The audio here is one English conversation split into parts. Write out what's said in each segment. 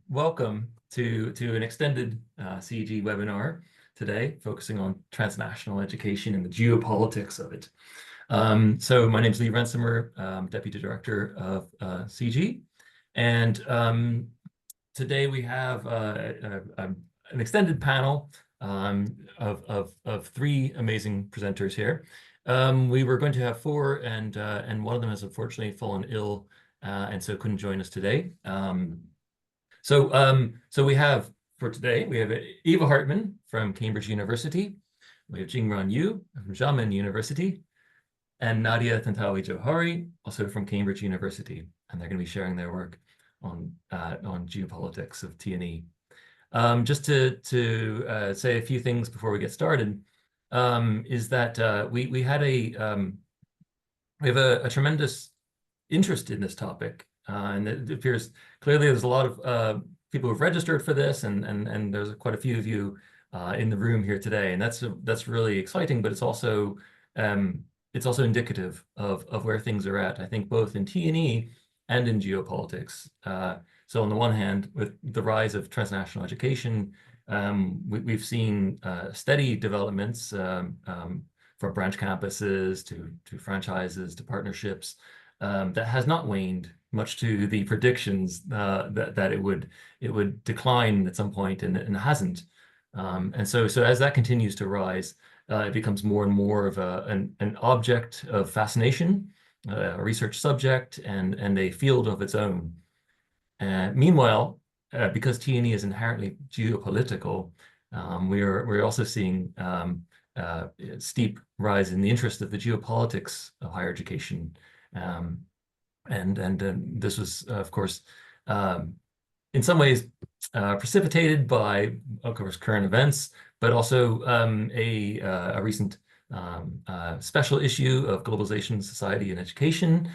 welcome to an extended CG webinar today, focusing on transnational education and the geopolitics of it. So my name is Lee Rensimer, Deputy Director of CG, and today we have an extended panel of three amazing presenters here. We were going to have four, and one of them has unfortunately fallen ill, and so couldn't join us today. So we have, for today, we have Eva Hartman from Cambridge University, we have Jingran Yu from Xiamen University, and Nadia Tantawi Johari, also from Cambridge University, and they're going to be sharing their work on geopolitics of T&E. Just to say a few things before we get started, is that we have a tremendous interest in this topic. And it appears clearly there's a lot of people who've registered for this, and there's quite a few of you in the room here today, and that's really exciting. But it's also indicative of where things are at, I think, both in T&E and in geopolitics. So on the one hand, with the rise of transnational education, we've seen steady developments from branch campuses to franchises to partnerships. That has not waned, much to the predictions that it would decline at some point, and it hasn't. And so as that continues to rise, it becomes more and more of an object of fascination, a research subject, and a field of its own. Meanwhile, because T&E is inherently geopolitical, we're also seeing steep rise in the interest of the geopolitics of higher education. And this was, of course, in some ways precipitated by, of course, current events, but also a recent special issue of Globalization, Society, and Education,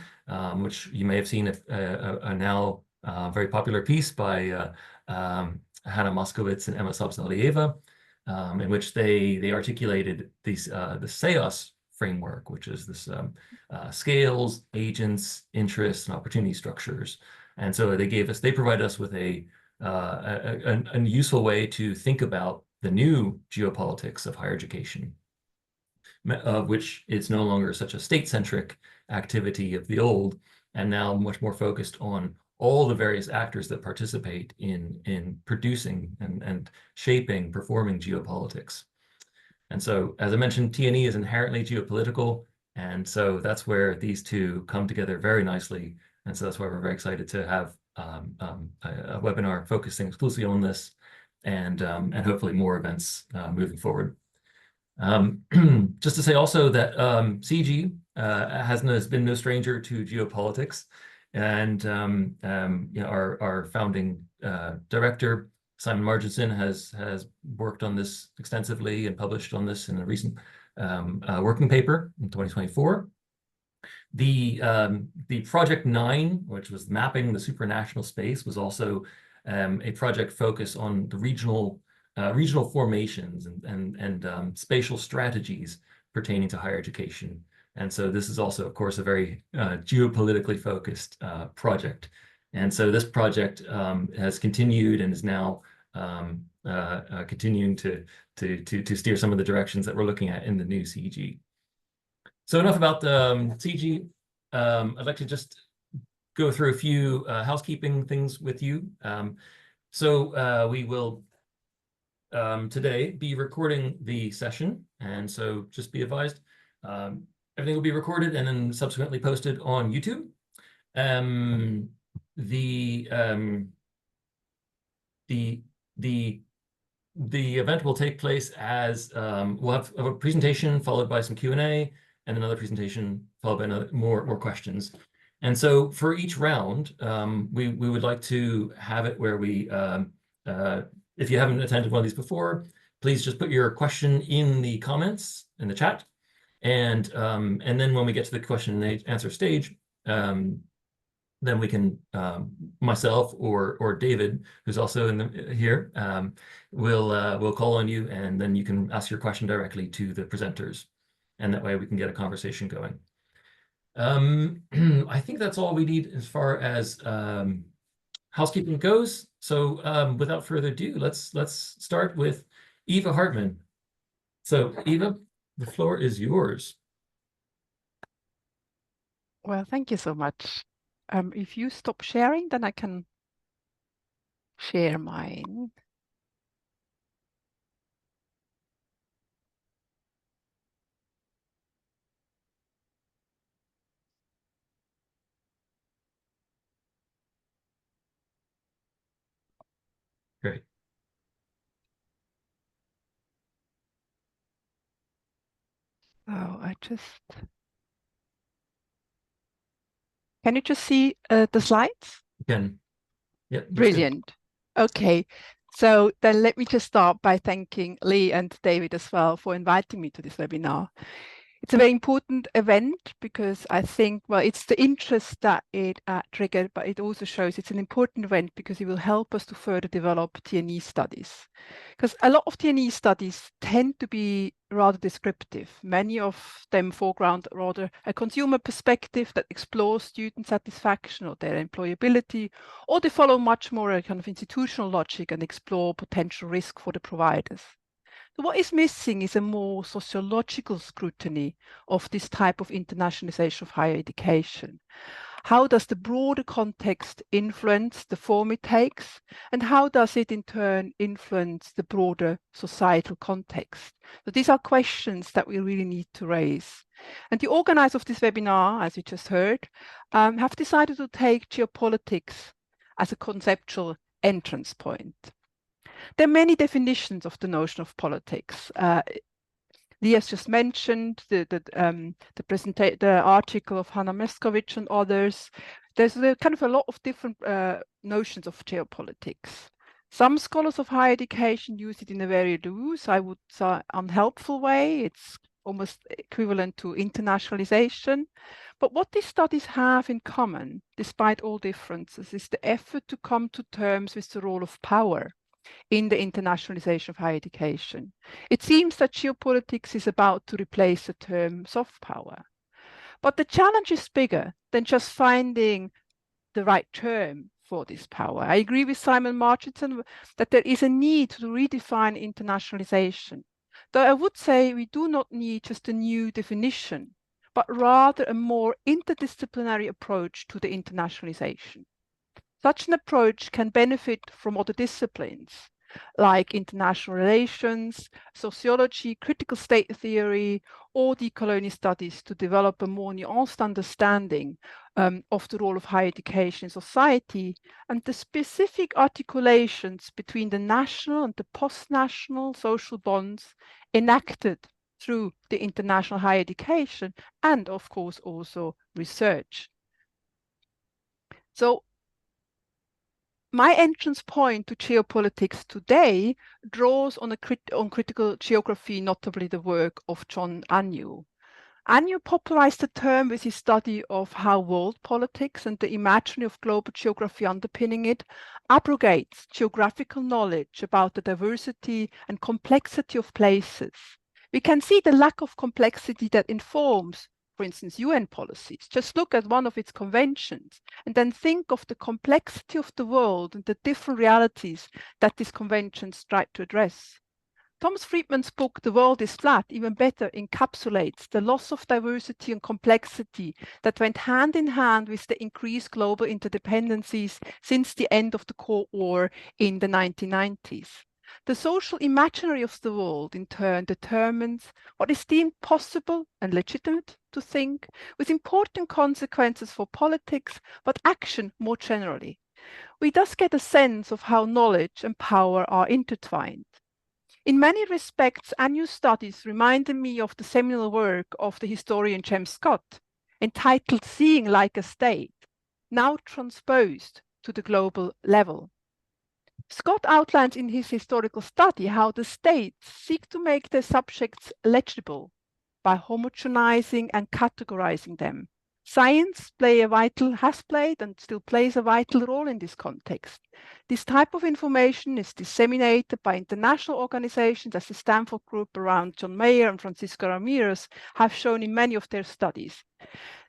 which you may have seen a now very popular piece by Hannah Moskowitz and Emma Sobzalieva, in which they articulated the SEOS framework, which is this scales, agents, interests, and opportunity structures. And so they provided us with a useful way to think about the new geopolitics of higher education, of which it's no longer such a state-centric activity of the old, and now much more focused on all the various actors that participate in producing and shaping, performing geopolitics. And so, as I mentioned, T&E is inherently geopolitical, and so that's where these two come together very nicely. And so that's why we're very excited to have a webinar focusing exclusively on this, and hopefully more events moving forward. Just to say also that CG has been no stranger to geopolitics, and our founding director, Simon Marginson, has worked on this extensively and published on this in a recent working paper in 2024. The Project 9, which was mapping the supranational space, was also a project focused on the regional formations and spatial strategies pertaining to higher education. And so this is also, of course, a very geopolitically focused project. And so this project has continued and is now continuing to steer some of the directions that we're looking at in the new CG. So enough about the CG. I'd like to just go through a few housekeeping things with you. So we will today be recording the session, and so just be advised, everything will be recorded and then subsequently posted on YouTube. The event will take place as we'll have a presentation followed by some Q&A, and another presentation followed by more questions. And so for each round, we would like to have it where we, if you haven't attended one of these before, please just put your question in the comments in the chat, and then when we get to the question and answer stage, then we can, myself or David, who's also here, will call on you, and then you can ask your question directly to the presenters, and that way we can get a conversation going. I think that's all we need as far as housekeeping goes. So without further ado, let's start with Eva Hartmann. So Eva, the floor is yours. Well, thank you so much. If you stop sharing, then I can share mine. Great. So can you just see the slides? Again, yep, looks good. Brilliant. Okay, so then let me just start by thanking Lee and David as well for inviting me to this webinar. It's a very important event because I think, well, it's the interest that it triggered, but it also shows it's an important event because it will help us to further develop T&E studies. Because a lot of T&E studies tend to be rather descriptive. Many of them foreground rather a consumer perspective that explores student satisfaction or their employability, or they follow much more a kind of institutional logic and explore potential risk for the providers. So what is missing is a more sociological scrutiny of this type of internationalization of higher education. How does the broader context influence the form it takes? And how does it in turn influence the broader societal context? So these are questions that we really need to raise. And the organizers of this webinar, as you just heard, have decided to take geopolitics as a conceptual entrance point. There are many definitions of the notion of politics. Lee has just mentioned the article of Hannah Meskovich and others. There's kind of a lot of different notions of geopolitics. Some scholars of higher education use it in a very loose, I would say, unhelpful way. It's almost equivalent to internationalization. But what these studies have in common, despite all differences, is the effort to come to terms with the role of power in the internationalization of higher education. It seems that geopolitics is about to replace the term soft power. But the challenge is bigger than just finding the right term for this power. I agree with Simon Marchinson that there is a need to redefine internationalization. Though I would say we do not need just a new definition, but rather a more interdisciplinary approach to the internationalization. Such an approach can benefit from other disciplines like international relations, sociology, critical state theory, or decolonial studies to develop a more nuanced understanding of the role of higher education in society and the specific articulations between the national and the post-national social bonds enacted through the international higher education and, of course, also research. So my entrance point to geopolitics today draws on critical geography, notably the work of John Agnew. Agnew popularized the term with his study of how world politics and the imaginary of global geography underpinning it abrogates geographical knowledge about the diversity and complexity of places. We can see the lack of complexity that informs, for instance, UN policies. Just look at one of its conventions and then think of the complexity of the world and the different realities that these conventions try to address. Thomas Friedman's book, The World is Flat, even better encapsulates the loss of diversity and complexity that went hand in hand with the increased global interdependencies since the end of the Cold War in the 1990s. The social imaginary of the world, in turn, determines what is deemed possible and legitimate to think, with important consequences for politics, but action more generally. We thus get a sense of how knowledge and power are intertwined. In many respects, Agnew's studies reminded me of the seminal work of the historian James Scott, entitled Seeing Like a State, now transposed to the global level. Scott outlines in his historical study how the states seek to make their subjects legible by homogenizing and categorizing them. Science has played and still plays a vital role in this context. This type of information is disseminated by international organizations as the Stanford Group around John Mayer and Francisco Ramirez have shown in many of their studies.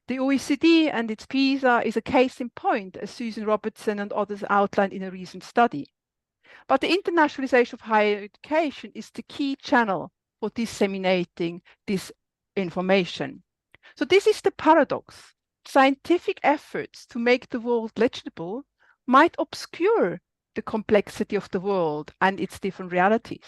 The OECD and its PISA is a case in point, as Susan Robertson and others outlined in a recent study. But the internationalization of higher education is the key channel for disseminating this information. So this is the paradox. Scientific efforts to make the world legible might obscure the complexity of the world and its different realities.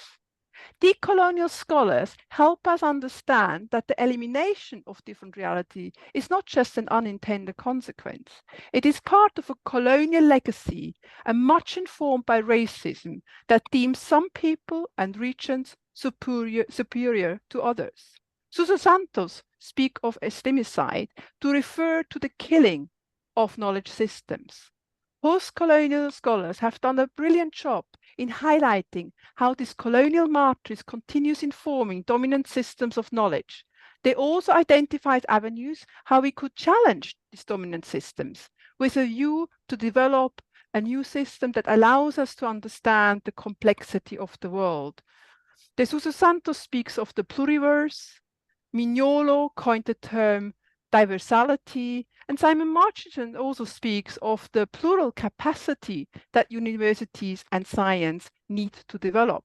Decolonial scholars help us understand that the elimination of different reality is not just an unintended consequence. It is part of a colonial legacy and much informed by racism that deems some people and regions superior to others. Susan Santos speaks of estemicide to refer to the killing of knowledge systems. Post-colonial scholars have done a brilliant job in highlighting how this colonial matrix continues informing dominant systems of knowledge. They also identified avenues how we could challenge these dominant systems with a view to develop a new system that allows us to understand the complexity of the world. De Sousa Santos speaks of the pluriverse. Mignolo coined the term diversality, and Simon Marchington also speaks of the plural capacity that universities and science need to develop.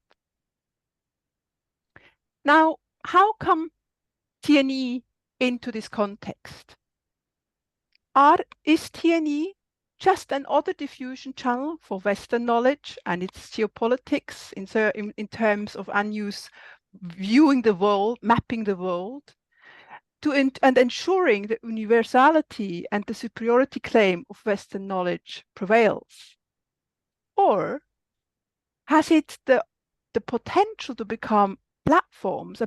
Now, how come TNE into this context? Is TNE just another diffusion channel for Western knowledge and its geopolitics in terms of unused viewing the world, mapping the world? And ensuring that universality and the superiority claim of Western knowledge prevails? Or has it the potential to become a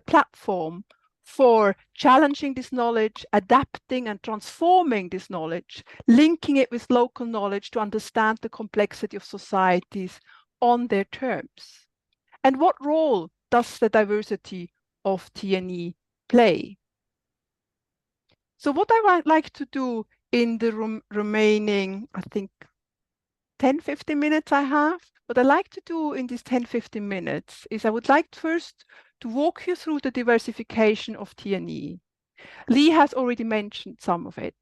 platform for challenging this knowledge, adapting and transforming this knowledge, linking it with local knowledge to understand the complexity of societies on their terms? And what role does the diversity of TNE play? So what I would like to do in the remaining, I think, 10, 15 minutes I have, what I like to do in these 10, 15 minutes is I would like first to walk you through the diversification of TNE. Lee has already mentioned some of it.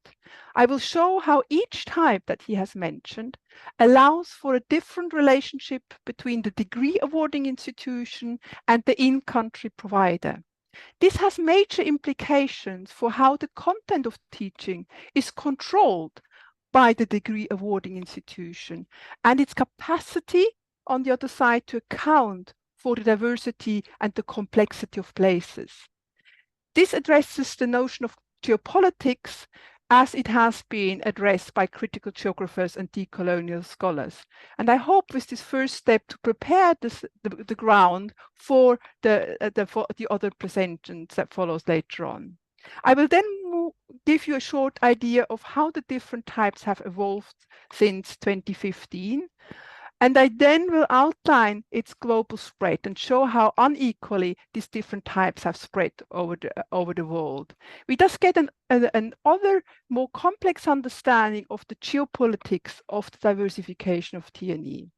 I will show how each type that he has mentioned allows for a different relationship between the degree awarding institution and the in-country provider. This has major implications for how the content of teaching is controlled by the degree awarding institution and its capacity on the other side to account for the diversity and the complexity of places. This addresses the notion of geopolitics as it has been addressed by critical geographers and decolonial scholars. And I hope with this first step to prepare the ground for the other presentations that follows later on. I will then give you a short idea of how the different types have evolved since 2015. And I then will outline its global spread and show how unequally these different types have spread over the world. We thus get another more complex understanding of the geopolitics of the diversification of TNE.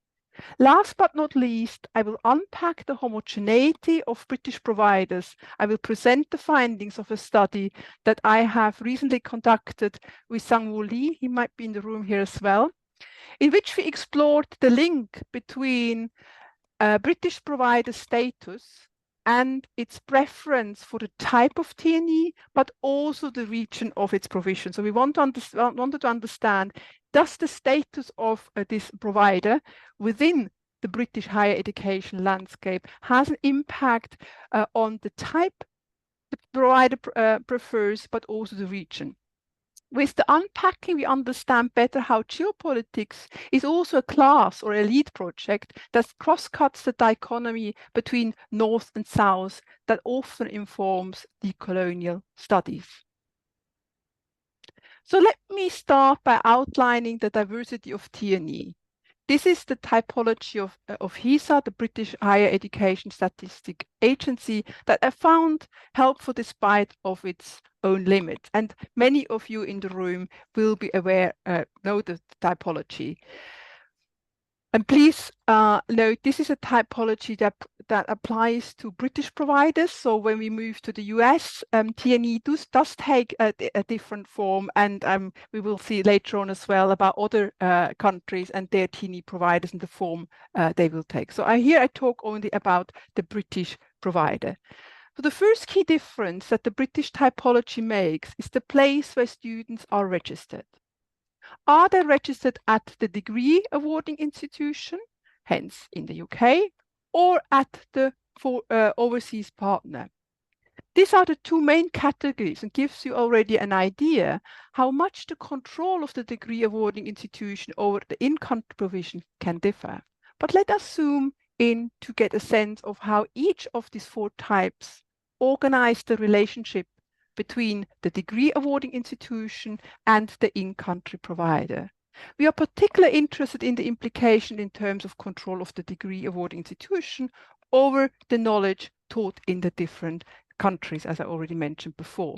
Last but not least, I will unpack the homogeneity of British providers. I will present the findings of a study that I have recently conducted with Sang-Woo Lee. He might be in the room here as well, in which we explored the link between British provider status and its preference for the type of TNE, but also the region of its provision. So we wanted to understand, does the status of this provider within the British higher education landscape has an impact on the type the provider prefers, but also the region? With the unpacking, we understand better how geopolitics is also a class or elite project that cross-cuts the dichotomy between North and South that often informs decolonial studies. So let me start by outlining the diversity of TNE. This is the typology of HESA, the British Higher Education Statistic Agency, that I found helpful despite of its own limits. And many of you in the room will be aware, know the typology. And please note, this is a typology that applies to British providers. So when we move to the US, TNE does take a different form, and we will see later on as well about other countries and their TNE providers and the form they will take. So here I talk only about the British provider. So the first key difference that the British typology makes is the place where students are registered. Are they registered at the degree awarding institution, hence in the UK, or at the overseas partner? These are the two main categories and gives you already an idea how much the control of the degree awarding institution over the in-country provision can differ. But let us zoom in to get a sense of how each of these four types organize the relationship between the degree awarding institution and the in-country provider. We are particularly interested in the implication in terms of control of the degree awarding institution over the knowledge taught in the different countries, as I already mentioned before.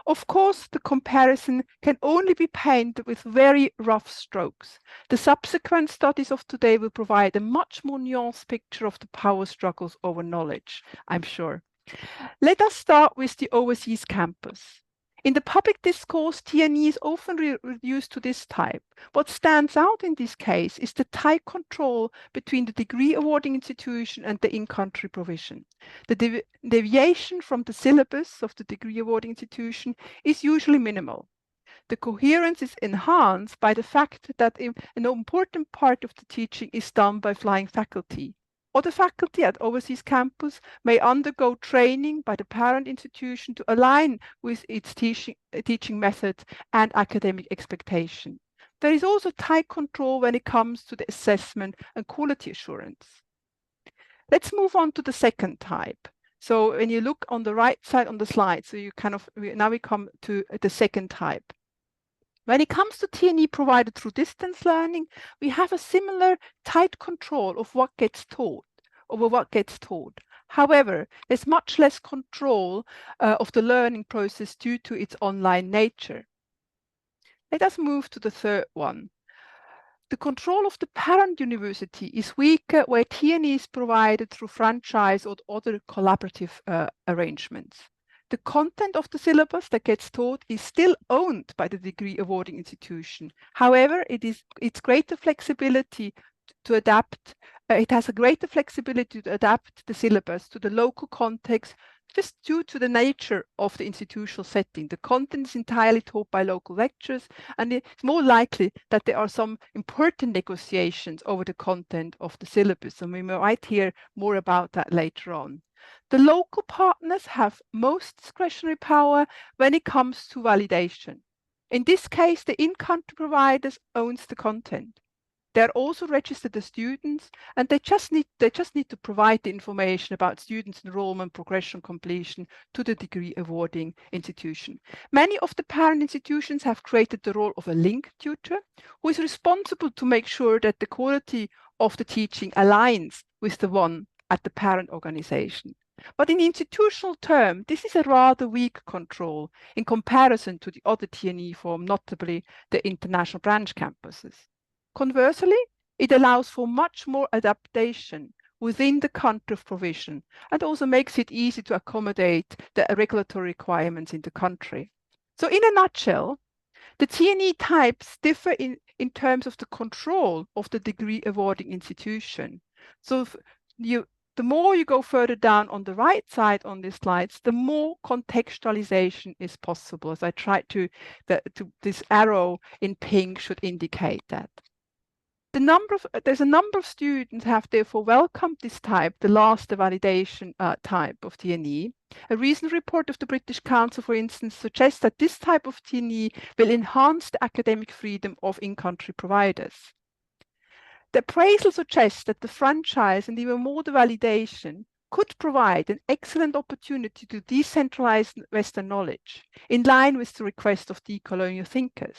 Of course, the comparison can only be painted with very rough strokes. The subsequent studies of today will provide a much more nuanced picture of the power struggles over knowledge, I'm sure. Let us start with the overseas campus. In the public discourse, TNE is often reduced to this type. What stands out in this case is the tight control between the degree awarding institution and the in-country provision. The deviation from the syllabus of the degree awarding institution is usually minimal. The coherence is enhanced by the fact that an important part of the teaching is done by flying faculty. Other faculty at overseas campus may undergo training by the parent institution to align with its teaching methods and academic expectation. There is also tight control when it comes to the assessment and quality assurance. Let's move on to the second type. So when you look on the right side on the slide, so you now we come to the second type. When it comes to TNE provided through distance learning, we have a similar tight control of what gets taught, over what gets taught. However, there's much less control of the learning process due to its online nature. Let us move to the third one. The control of the parent university is weaker where TNE is provided through franchise or other collaborative arrangements. The content of the syllabus that gets taught is still owned by the degree awarding institution. However, it's greater flexibility to adapt. It has a greater flexibility to adapt the syllabus to the local context just due to the nature of the institutional setting. The content is entirely taught by local lecturers, and it's more likely that there are some important negotiations over the content of the syllabus. And we might hear more about that later on. The local partners have most discretionary power when it comes to validation. In this case, the in-country providers owns the content. They're also registered as students, and they just need to provide the information about students' enrollment, progression, completion to the degree awarding institution. Many of the parent institutions have created the role of a link tutor who is responsible to make sure that the quality of the teaching aligns with the one at the parent organization. But in institutional terms, this is a rather weak control in comparison to the other TNE form, notably the international branch campuses. Conversely, it allows for much more adaptation within the country of provision and also makes it easy to accommodate the regulatory requirements in the country. So in a nutshell, the TNE types differ in terms of the control of the degree awarding institution. So the more you go further down on the right side on these slides, the more contextualization is possible. As I tried this arrow in pink should indicate that. There's a number of students have therefore welcomed this type, the last validation type of TNE. A recent report of the British Council, for instance, suggests that this type of TNE will enhance the academic freedom of in-country providers. The appraisal suggests that the franchise and even more the validation could provide an excellent opportunity to decentralize Western knowledge in line with the request of decolonial thinkers.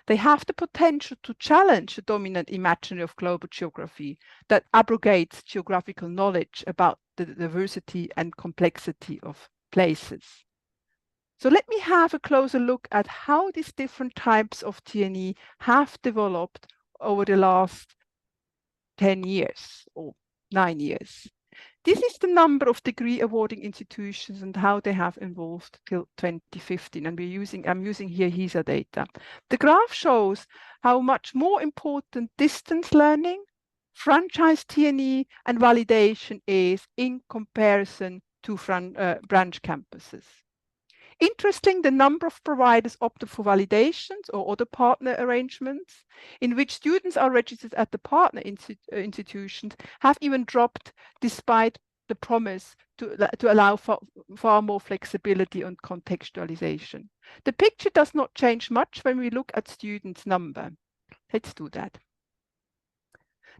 They have the potential to challenge the dominant imaginary of global geography that abrogates geographical knowledge about the diversity and complexity of places. So let me have a closer look at how these different types of TNE have developed over the last 10 years or 9 years. This is the number of degree awarding institutions and how they have evolved till 2015. And I'm using here HESA data. The graph shows how much more important distance learning, franchise T&E, and validation is in comparison to branch campuses. Interesting, the number of providers opted for validations or other partner arrangements in which students are registered at the partner institutions have even dropped despite the promise to allow for far more flexibility and contextualization. The picture does not change much when we look at students' number. Let's do that.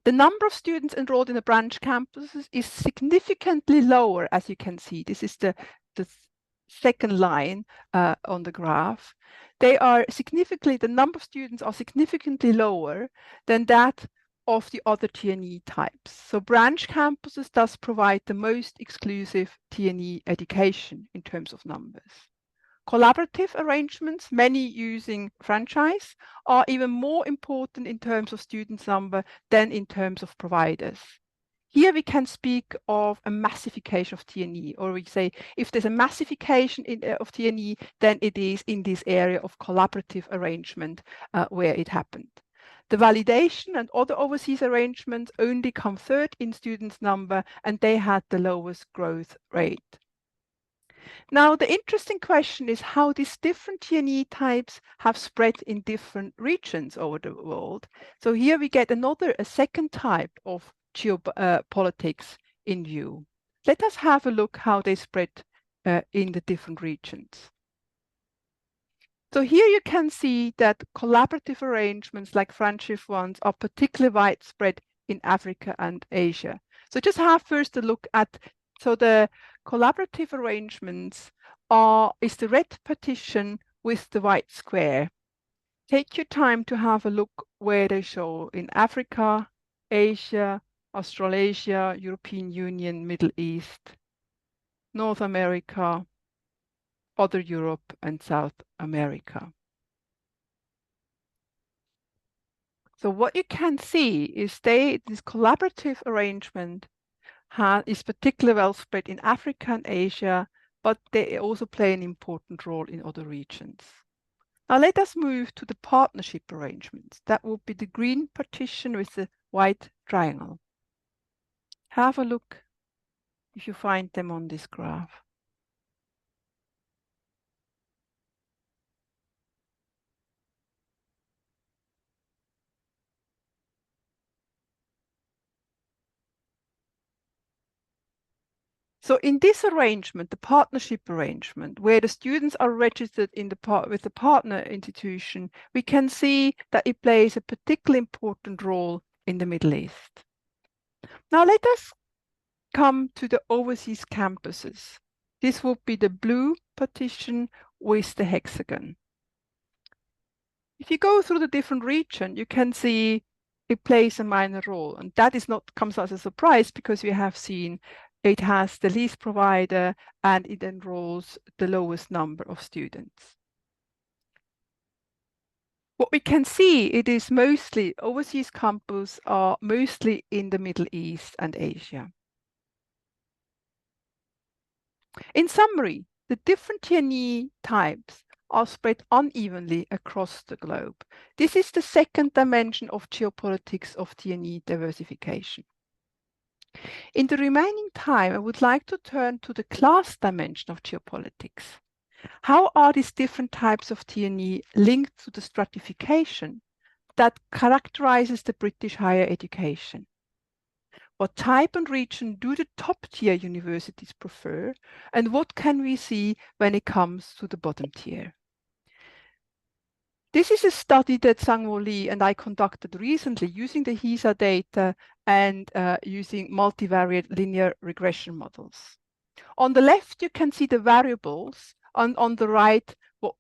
The number of students enrolled in the branch campuses is significantly lower, as you can see. This is the second line on the graph. The number of students are significantly lower than that of the other T&E types. So branch campuses thus provide the most exclusive T&E education in terms of numbers. Collaborative arrangements, many using franchise, are even more important in terms of students' number than in terms of providers. Here we can speak of a massification of T&E, or we say if there's a massification of T&E, then it is in this area of collaborative arrangement where it happened. The validation and other overseas arrangements only come third in students' number, and they had the lowest growth rate. Now, the interesting question is how these different T&E types have spread in different regions over the world. So here we get a second type of geopolitics in view. Let us have a look how they spread in the different regions. So here you can see that collaborative arrangements like friendship ones are particularly widespread in Africa and Asia. So just have first a look at, so the collaborative arrangements is the red partition with the white square. Take your time to have a look where they show in Africa, Asia, Australasia, European Union, Middle East, North America, other Europe, and South America. So what you can see is this collaborative arrangement is particularly well spread in Africa and Asia, but they also play an important role in other regions. Now let us move to the partnership arrangements. That will be the green partition with the white triangle. Have a look if you find them on this graph. So in this arrangement, the partnership arrangement, where the students are registered with the partner institution, we can see that it plays a particularly important role in the Middle East. Now let us come to the overseas campuses. This will be the blue partition with the hexagon. If you go through the different regions, you can see it plays a minor role, and that comes as a surprise because we have seen it has the least provider and it enrolls the lowest number of students. What we can see, it is mostly overseas campus are mostly in the Middle East and Asia. In summary, the different T&E types are spread unevenly across the globe. This is the second dimension of geopolitics of T&E diversification. In the remaining time, I would like to turn to the class dimension of geopolitics. How are these different types of T&E linked to the stratification that characterizes the British higher education? What type and region do the top-tier universities prefer, and what can we see when it comes to the bottom tier? This is a study that Sang-Woo Lee and I conducted recently using the HESA data and using multivariate linear regression models. On the left, you can see the variables. On the right,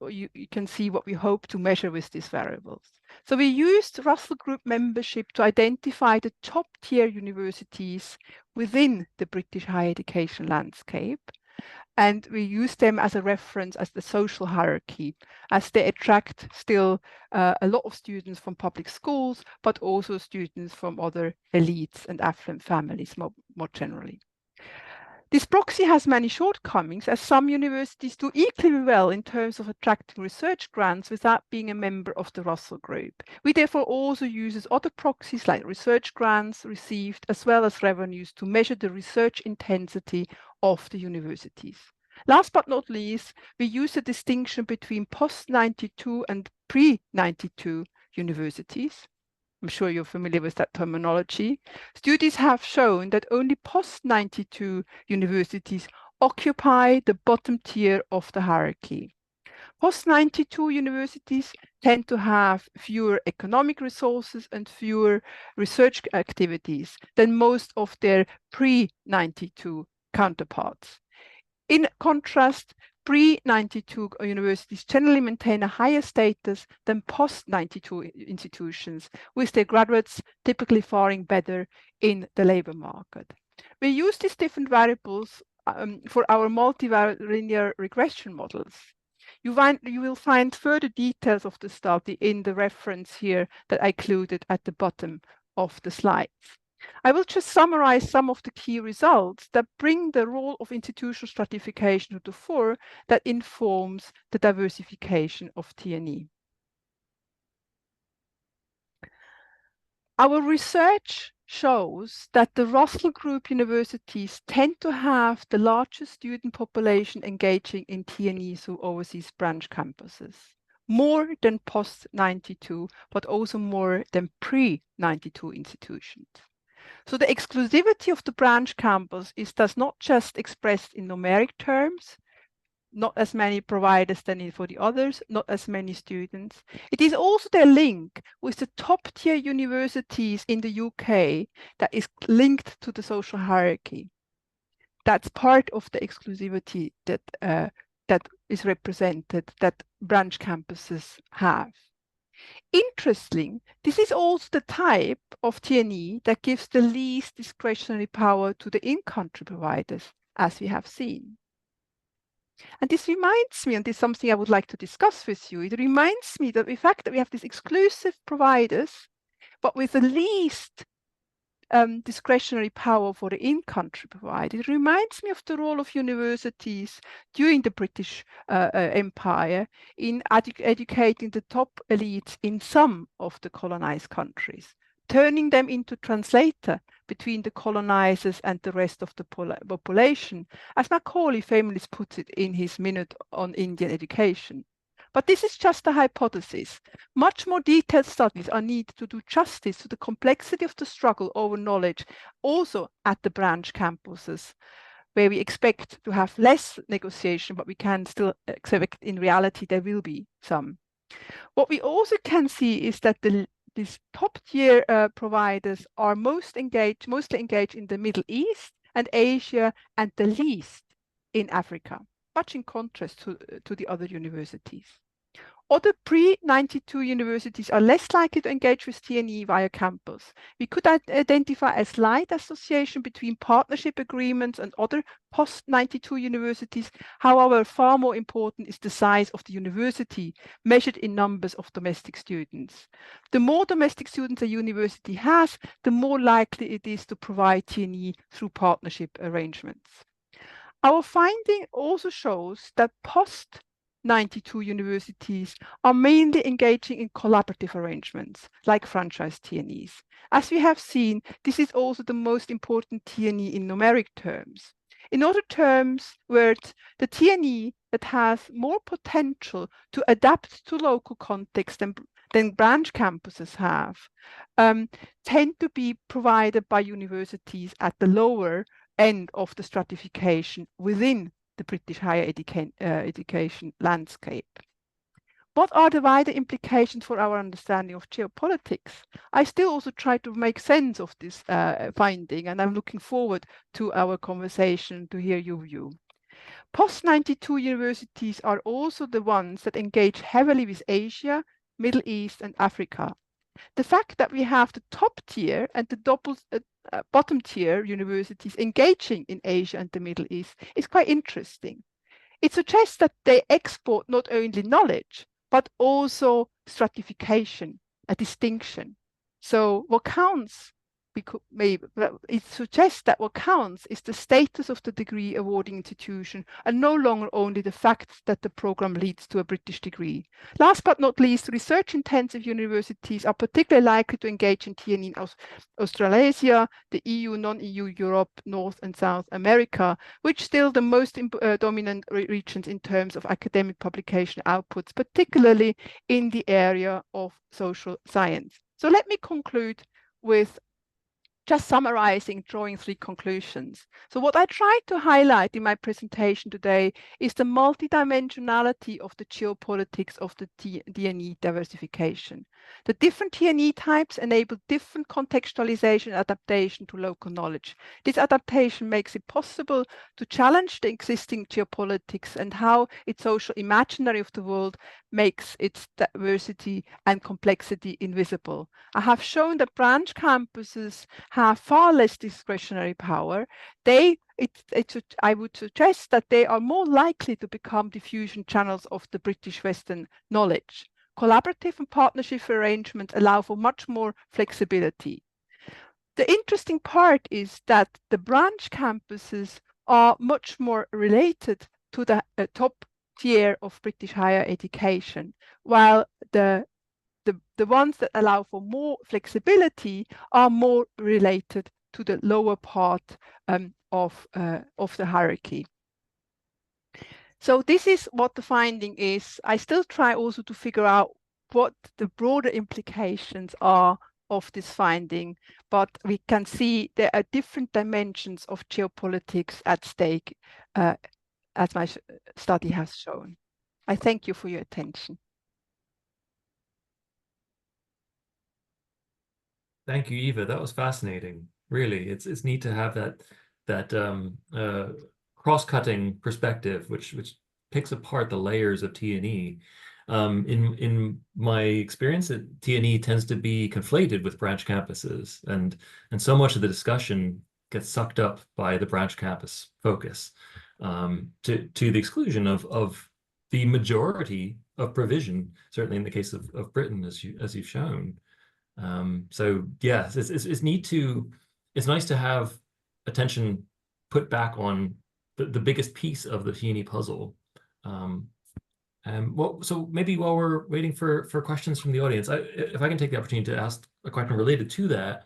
you can see what we hope to measure with these variables. So we used Russell Group membership to identify the top-tier universities within the British higher education landscape. And we use them as a reference as the social hierarchy, as they attract still a lot of students from public schools, but also students from other elites and affluent families more generally. This proxy has many shortcomings, as some universities do equally well in terms of attracting research grants without being a member of the Russell Group. We therefore also use other proxies like research grants received as well as revenues to measure the research intensity of the universities. Last but not least, we use the distinction between post-92 and pre-92 universities. I'm sure you're familiar with that terminology. Studies have shown that only post-92 universities occupy the bottom tier of the hierarchy. Post-92 universities tend to have fewer economic resources and fewer research activities than most of their pre-92 counterparts. In contrast, pre-92 universities generally maintain a higher status than post-92 institutions, with their graduates typically faring better in the labor market. We use these different variables for our multilinear regression models. You will find further details of the study in the reference here that I included at the bottom of the slides. I will just summarize some of the key results that bring the role of institutional stratification to the fore that informs the diversification of TNE. Our research shows that the Russell Group universities tend to have the largest student population engaging in TNE through overseas branch campuses, more than post-92, but also more than pre-92 institutions. So the exclusivity of the branch campus is thus not just expressed in numeric terms, not as many providers than for the others, not as many students. It is also their link with the top tier universities in the UK that is linked to the social hierarchy. That's part of the exclusivity that, that is represented, that branch campuses have. Interesting, this is also the type of TNE that gives the least discretionary power to the in-country providers, as we have seen. And this reminds me, and this is something I would like to discuss with you, it reminds me that the fact that we have these exclusive providers, but with the least discretionary power for the in-country provider. It reminds me of the role of universities during the British Empire in educating the top elites in some of the colonized countries, turning them into translator between the colonizers and the rest of the population, as Macaulay famously puts it in his Minute on Indian Education. But this is just a hypothesis. Much more detailed studies are needed to do justice to the complexity of the struggle over knowledge, also at the branch campuses, where we expect to have less negotiation, but we can still expect in reality there will be some. What we also can see is that these top-tier providers are mostly engaged in the Middle East and Asia, and the least in Africa, much in contrast to the other universities. Other pre-92 universities are less likely to engage with TNE via campus. We could identify a slight association between partnership agreements and other post-92 universities. However, far more important is the size of the university, measured in numbers of domestic students. The more domestic students a university has, the more likely it is to provide TNE through partnership arrangements. Our finding also shows that post-92 universities are mainly engaging in collaborative arrangements, like franchise TNEs. As we have seen, this is also the most important TNE in numeric terms. In other terms, words, the TNE that has more potential to adapt to local context than branch campuses have, tend to be provided by universities at the lower end of the stratification within the British higher education landscape. What are the wider implications for our understanding of geopolitics? I still also try to make sense of this finding, and I'm looking forward to our conversation to hear your view. Post-92 universities are also the ones that engage heavily with Asia, Middle East, and Africa. The fact that we have the top tier and the bottom tier universities engaging in Asia and the Middle East is quite interesting. It suggests that they export not only knowledge, but also stratification, a distinction. So what counts it suggests that what counts is the status of the degree awarding institution and no longer only the fact that the program leads to a British degree. Last but not least, research-intensive universities are particularly likely to engage in TNE in Australasia, the EU, non-EU, Europe, North and South America, which still the most dominant regions in terms of academic publication outputs, particularly in the area of social science. So let me conclude with just summarizing, drawing 3 conclusions. So what I tried to highlight in my presentation today is the multidimensionality of the geopolitics of the TNE diversification. The different TNE types enable different contextualization and adaptation to local knowledge. This adaptation makes it possible to challenge the existing geopolitics and how its social imaginary of the world makes its diversity and complexity invisible. I have shown that branch campuses have far less discretionary power. I would suggest that they are more likely to become diffusion channels of the British Western knowledge. Collaborative and partnership arrangements allow for much more flexibility. The interesting part is that the branch campuses are much more related to the top tier of British higher education, while the ones that allow for more flexibility are more related to the lower part of the hierarchy. So this is what the finding is. I still try also to figure out what the broader implications are of this finding, but we can see there are different dimensions of geopolitics at stake, as my study has shown. I thank you for your attention. Thank you, Eva. That was fascinating. Really, it's neat to have that cross-cutting perspective, which picks apart the layers of T&E. In my experience, T&E tends to be conflated with branch campuses, and so much of the discussion gets sucked up by the branch campus focus, to the exclusion of the majority of provision, certainly in the case of Britain, as you've shown. So yes, it's nice to have attention put back on the biggest piece of the T&E puzzle. So maybe while we're waiting for questions from the audience, if I can take the opportunity to ask a question related to that,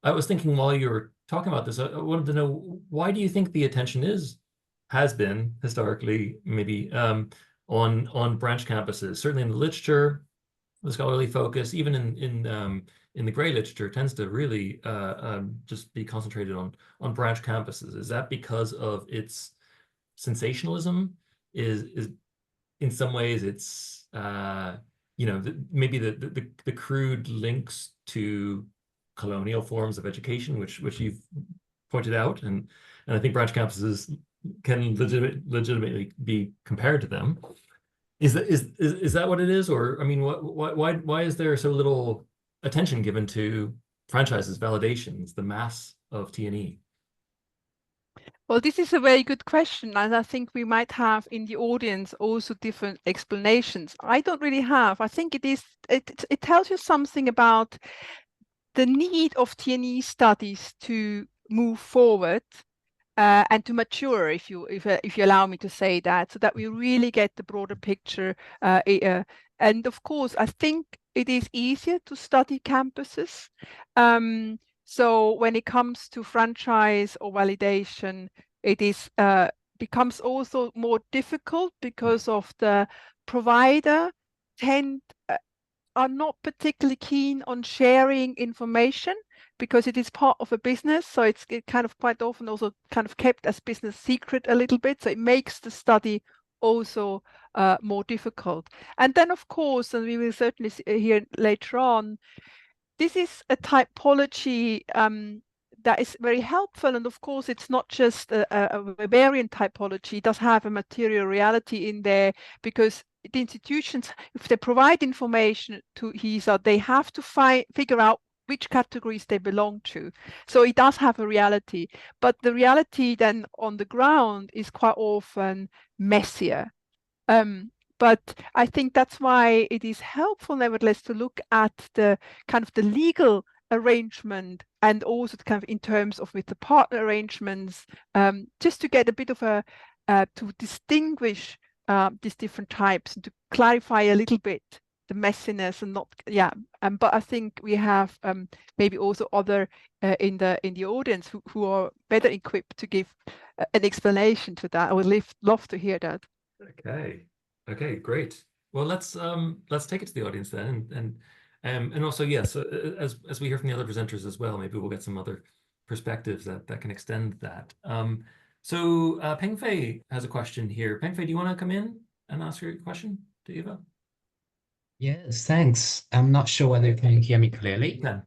I was thinking while you were talking about this, I wanted to know, why do you think the attention has been historically maybe on branch campuses? Certainly in the literature, the scholarly focus, even in the gray literature, tends to really just be concentrated on branch campuses. Is that because of its sensationalism? Is in some ways it's maybe the crude links to colonial forms of education, which you've pointed out, and I think branch campuses can legitimately be compared to them. Is that what it is? Or I mean, why is there so little attention given to franchises, validations, the mass of T&E? Well, this is a very good question, and I think we might have in the audience also different explanations. I don't really have. I think it tells you something about the need of T&E studies to move forward and to mature, if you allow me to say that, so that we really get the broader picture. And of course, I think it is easier to study campuses. So when it comes to franchise or validation, it is becomes also more difficult because of the provider are not particularly keen on sharing information, because it is part of a business. So it kind of quite often also kind of kept as business secret a little bit. So it makes the study also more difficult. And then, of course, and we will certainly hear later on, this is a typology that is very helpful. And of course, it's not just a Weberian typology. It does have a material reality in there, because the institutions, if they provide information to HESA, they have to figure out which categories they belong to. So it does have a reality, but the reality then on the ground is quite often messier. But I think that's why it is helpful, nevertheless, to look at the kind of the legal arrangement and also kind of in terms of with the partner arrangements, just to get a bit of a to distinguish these different types and to clarify a little bit the messiness and not but I think we have maybe also other in the audience who are better equipped to give an explanation to that. I would love to hear that. Okay, great. Well, let's take it to the audience then, and also yes, as we hear from the other presenters as well, maybe we'll get some other perspectives that can extend that. So Peng Fei has a question here. Peng Fei, do you want to come in and ask your question to Eva? Yes, thanks. I'm not sure whether you can hear me clearly. You can.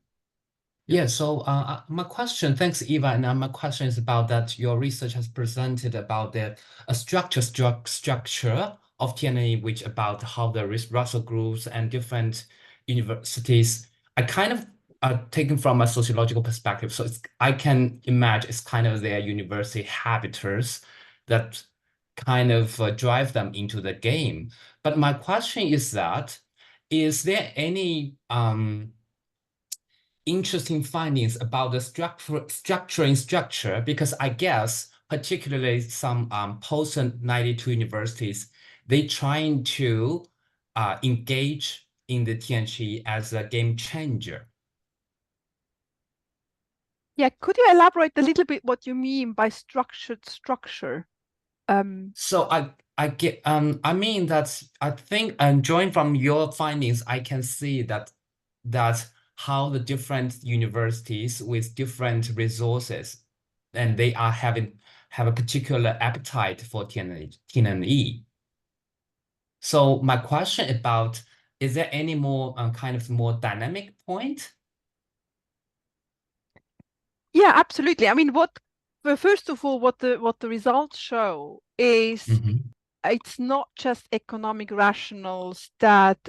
Yeah, so my question, thanks, Eva, and my question is about that your research has presented about the structure of TNA, which about how the Russell groups and different universities are kind of taken from a sociological perspective. So I can imagine it's kind of their university habitants that kind of drive them into the game. But my question is that, is there any interesting findings about the structure? Because I guess particularly some post-92 universities, they trying to engage in the TNG as a game changer. Yeah, could you elaborate a little bit what you mean by structured structure? So I mean that I think and drawing from your findings, I can see that how the different universities with different resources and they are have a particular appetite for TNE. So my question about, is there any more kind of more dynamic point? Yeah, absolutely. I mean, well, first of all, what the results show is it's not just economic rationals that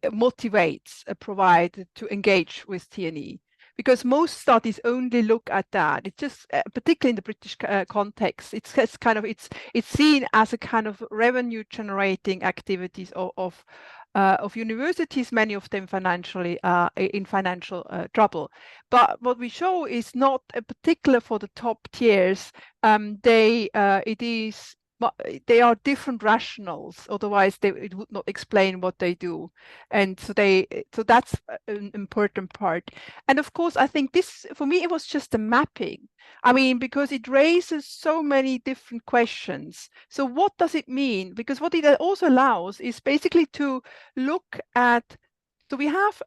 motivates a provider to engage with TNE, because most studies only look at that. It's just particularly in the British context, it's kind of it's seen as a kind of revenue generating activities of universities, many of them financially in financial trouble. But what we show is not a particular for the top tiers. They are different rationals, otherwise it would not explain what they do. And so that's an important part. And of course, I think this, for me, it was just a mapping. I mean, because it raises so many different questions. So what does it mean? Because what it also allows is basically to look at, so we have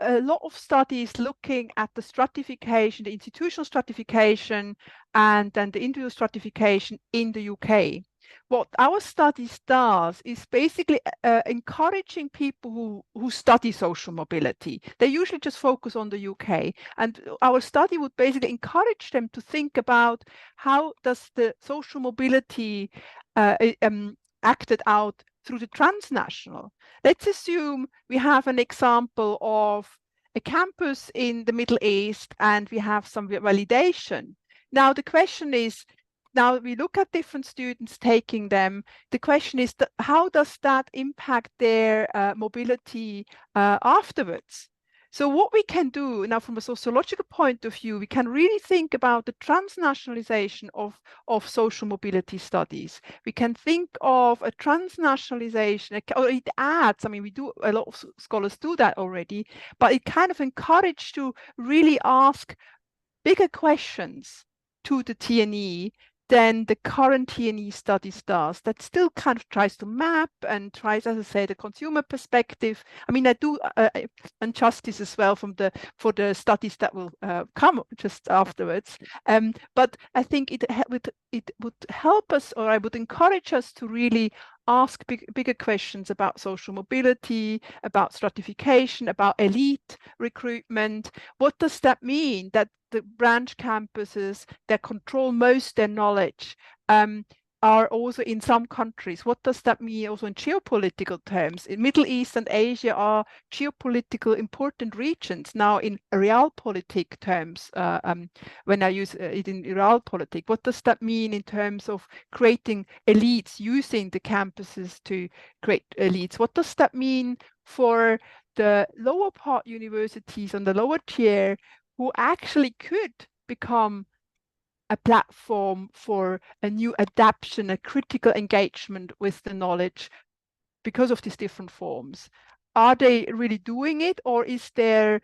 a lot of studies looking at the stratification, the institutional stratification, and then the individual stratification in the UK. What our studies does is basically encouraging people who study social mobility. They usually just focus on the UK, and our study would basically encourage them to think about how does the social mobility acted out through the transnational. Let's assume we have an example of a campus in the Middle East and we have some validation. Now the question is, now we look at different students taking them. The question is, how does that impact their mobility afterwards? So what we can do now from a sociological point of view, we can really think about the transnationalization of social mobility studies. We can think of a transnationalization, or it adds, I mean, we do, a lot of scholars do that already, but it kind of encouraged to really ask bigger questions to the TNE than the current TNE studies does. That still kind of tries to map and tries, as I say, the consumer perspective. I mean, I do injustice as well for the studies that will come just afterwards. But I think it would help us, or I would encourage us to really ask bigger questions about social mobility, about stratification, about elite recruitment. What does that mean that the branch campuses that control most their knowledge are also in some countries? What does that mean also in geopolitical terms? In Middle East and Asia are geopolitical important regions. Now in realpolitik terms, when I use it in realpolitik, what does that mean in terms of creating elites, using the campuses to create elites? What does that mean for the lower part universities on the lower tier who actually could become a platform for a new adaptation, a critical engagement with the knowledge because of these different forms. Are they really doing it, or is their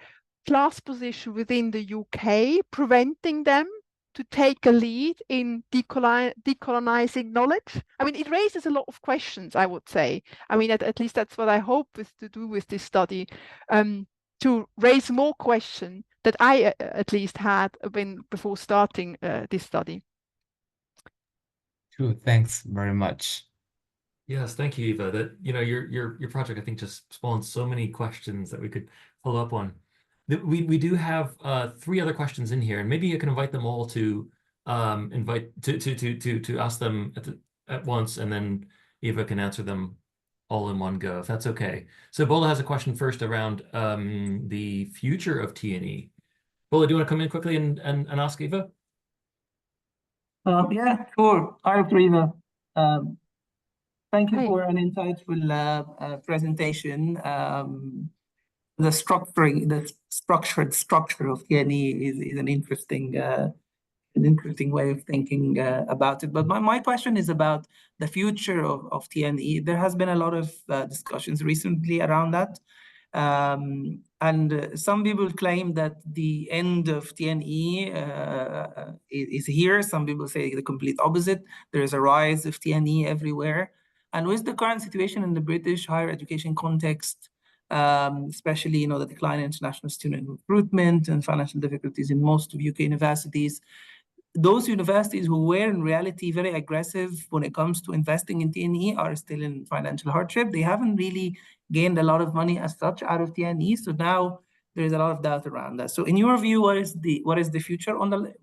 class position within the UK preventing them to take a lead in decolonizing knowledge? I mean, it raises a lot of questions, I would say. I mean, at least that's what I hope to do with this study, to raise more questions that I at least had before starting this study. True, thanks very much. Yes, thank you, Eva. That your project, I think, just spawned so many questions that we could follow up on. We do have 3 other questions in here, and maybe you can invite them all to ask them at once, and then Eva can answer them all in one go, if that's okay. So Bola has a question first around the future of TNE. Bola, do you want to come in quickly and ask Eva? Yeah, sure. Hi, Eva. Thank you Hi. for an insightful presentation. The structured structure of TNE is an interesting way of thinking about it. But my question is about the future of TNE. There has been a lot of discussions recently around that. And some people claim that the end of TNE is here. Some people say the complete opposite. There is a rise of TNE everywhere. And with the current situation in the British higher education context, especially the decline in international student recruitment and financial difficulties in most of UK universities, those universities who were in reality very aggressive when it comes to investing in TNE are still in financial hardship. They haven't really gained a lot of money as such out of TNE. So now there is a lot of doubt around that. So in your view, what is the future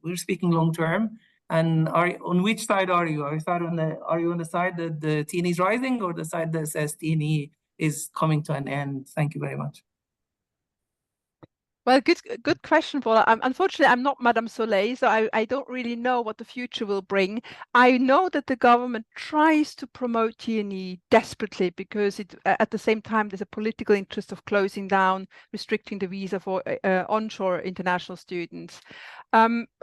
we're speaking long term? And on which side are you? Are you on the side that the TNE is rising, or the side that says TNE is coming to an end? Thank you very much. Well, good question, Paula. Unfortunately, I'm not Madame Soleil, so I don't really know what the future will bring. I know that the government tries to promote TNE desperately because at the same time there's a political interest of closing down, restricting the visa for onshore international students.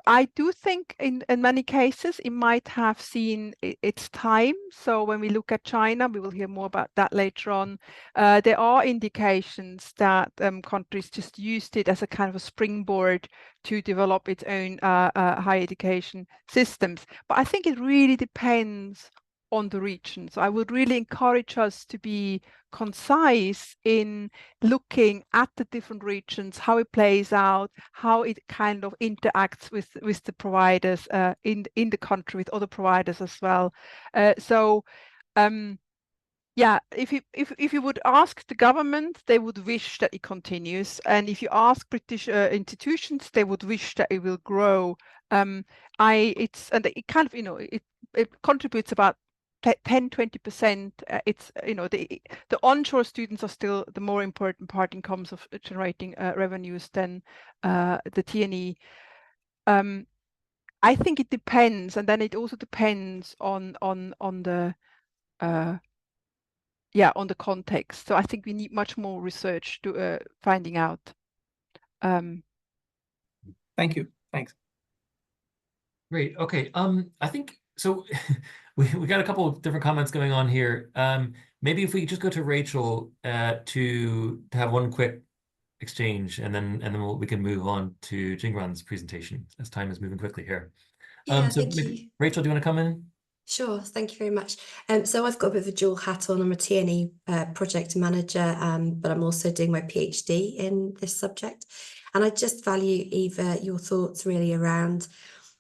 I do think in many cases it might have seen its time. So when we look at China, we will hear more about that later on. There are indications that countries just used it as a kind of a springboard to develop its own higher education systems. But I think it really depends on the region. So I would really encourage us to be concise in looking at the different regions, how it plays out, how it kind of interacts with the providers in the country, with other providers as well. Yeah, if you would ask the government, they would wish that it continues, and if you ask British institutions, they would wish that it will grow. It kind of it contributes about 10-20%. It's the onshore students are still the more important part in terms of generating revenues than the TNE. I think it depends, and then it also depends on the on the context. So I think we need much more research to finding out. Thank you. Thanks. Great. Okay. I think so. we got a couple of different comments going on here. Maybe if we just go to Rachel to have one quick exchange, and then we can move on to Jingran's presentation as time is moving quickly here. Yeah, so thank you. Rachel, do you want to come in? Sure, thank you very much. So I've got a bit of a dual hat on. I'm a TNE project manager, but I'm also doing my PhD in this subject. And I just value, Eva, your thoughts really around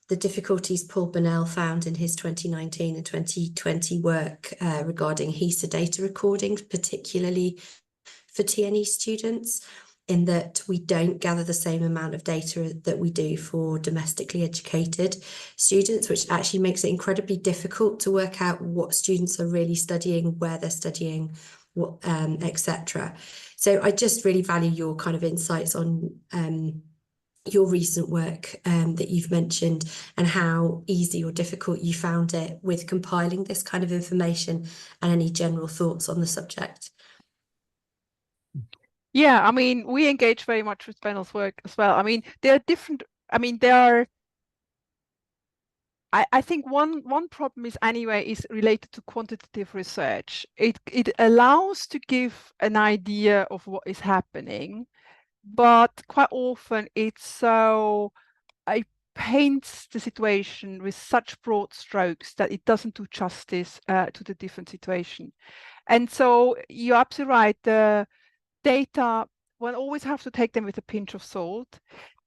the difficulties Paul Burnell found in his 2019 and 2020 work regarding HESA data recordings, particularly for TNE students, in that we don't gather the same amount of data that we do for domestically educated students, which actually makes it incredibly difficult to work out what students are really studying, where they're studying, what, etc. So I just really value your kind of insights on your recent work that you've mentioned, and how easy or difficult you found it with compiling this kind of information, and any general thoughts on the subject. Yeah, I mean, we engage very much with Benel's work as well. I mean, there are different, I mean, there are, I think one problem is anyway is related to quantitative research. It allows to give an idea of what is happening, but quite often it paints the situation with such broad strokes that it doesn't do justice to the different situation. And so you're absolutely right. The data, one always have to take them with a pinch of salt.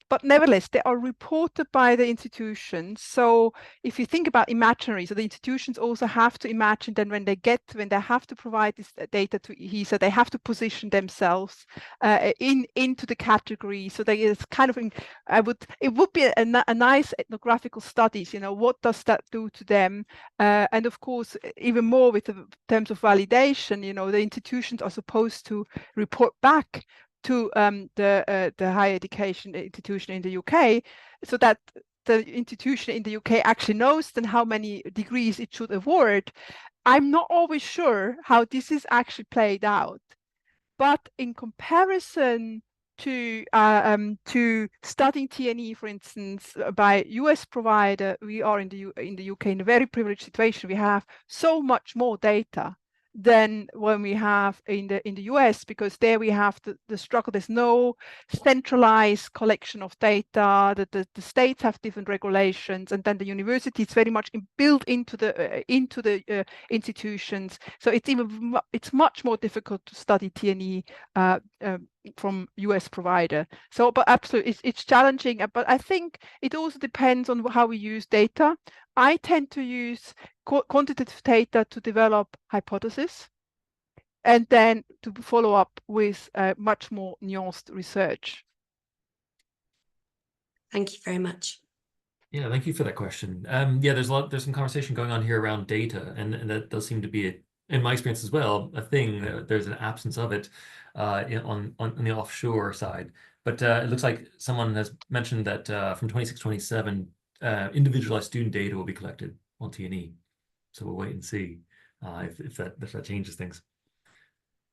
But nevertheless, they are reported by the institutions. So if you think about imaginary, so the institutions also have to imagine then when they have to provide this data to HESA, they have to position themselves into the category. So there is kind of, it would be a nice ethnographical studies, you know, what does that do to them? And of course, even more with the terms of validation, you know, the institutions are supposed to report back to the higher education institution in the UK, so that the institution in the UK actually knows then how many degrees it should award. I'm not always sure how this is actually played out, but in comparison to studying TNE, for instance, by US provider, we are in the UK in a very privileged situation. We have so much more data than when we have in the US, because there we have the struggle. There's no centralized collection of data. The states have different regulations, and then the university is very much built into the institutions. So it's much more difficult to study TNE from US provider. So, but absolutely, it's challenging. But I think it also depends on how we use data. I tend to use quantitative data to develop hypotheses, and then to follow up with much more nuanced research. Thank you very much. Yeah, thank you for that question. Yeah, there's some conversation going on here around data, and that does seem to be, in my experience as well, a thing. There's an absence of it on the offshore side. But it looks like someone has mentioned that from 26-27, individualized student data will be collected on TNE. So we'll wait and see if that changes things.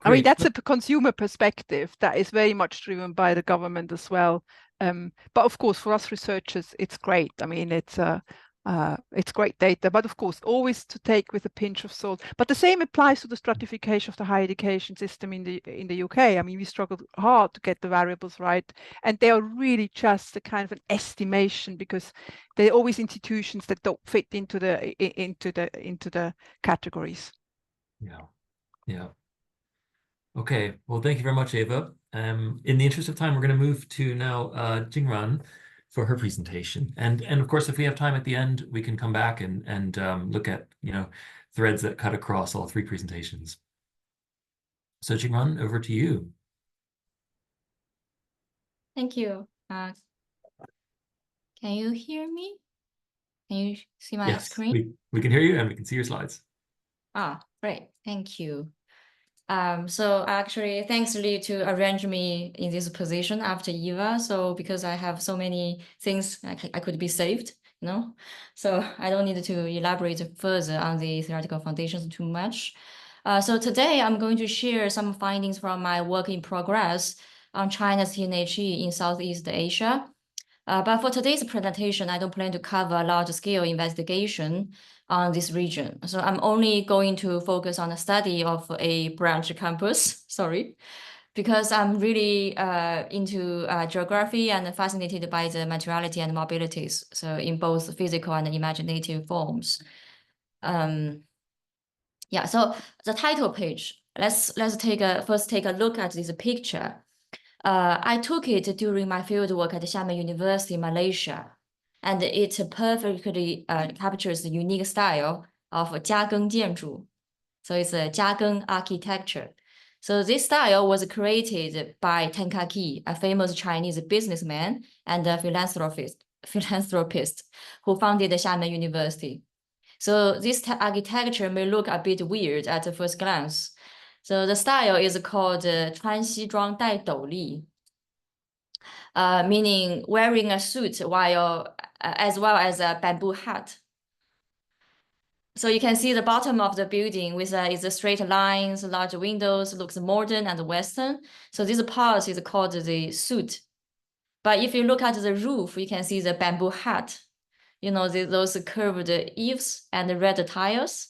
Great. I mean, that's a consumer perspective that is very much driven by the government as well. But of course, for us researchers, it's great. I mean, it's great data, but of course, always to take with a pinch of salt. But the same applies to the stratification of the higher education system in the UK. I mean, we struggled hard to get the variables right, and they are really just a kind of an estimation, because there are always institutions that don't fit into the categories. Yeah. Okay, well, thank you very much, Eva. In the interest of time, we're going to move to now Jingran for her presentation. And of course, if we have time at the end, we can come back and look at, threads that cut across all three presentations. So Jingran, over to you. Thank you. Can you hear me? Can you see my screen? Yes, we can hear you and we can see your slides. Ah, great. Thank you. So actually, thanks Lee to arrange me in this position after Eva. So because I have so many things I could be saved, so I don't need to elaborate further on the theoretical foundations too much. So today I'm going to share some findings from my work in progress on China's CGHE in Southeast Asia. But for today's presentation, I don't plan to cover large-scale investigation on this region. So I'm only going to focus on the study of a branch campus, because I'm really into geography and fascinated by the materiality and mobilities, so in both physical and imaginative forms. Yeah, so the title page, let's first take a look at this picture. I took it during my fieldwork at Xiamen University, Malaysia, and it perfectly captures the unique style of 加耕建筑. So it's a 加耕 architecture. So this style was created by Tenkaki, a famous Chinese businessman and a philanthropist who founded Xiamen University. So this architecture may look a bit weird at the first glance. So the style is called 穿西装戴斗笠, meaning wearing a suit while as well as a bamboo hat. So you can see the bottom of the building with is the straight lines, large windows, looks modern and Western. So this part is called the suite. But if you look at the roof, you can see the bamboo hut, you know, those curved eaves and the red tiles,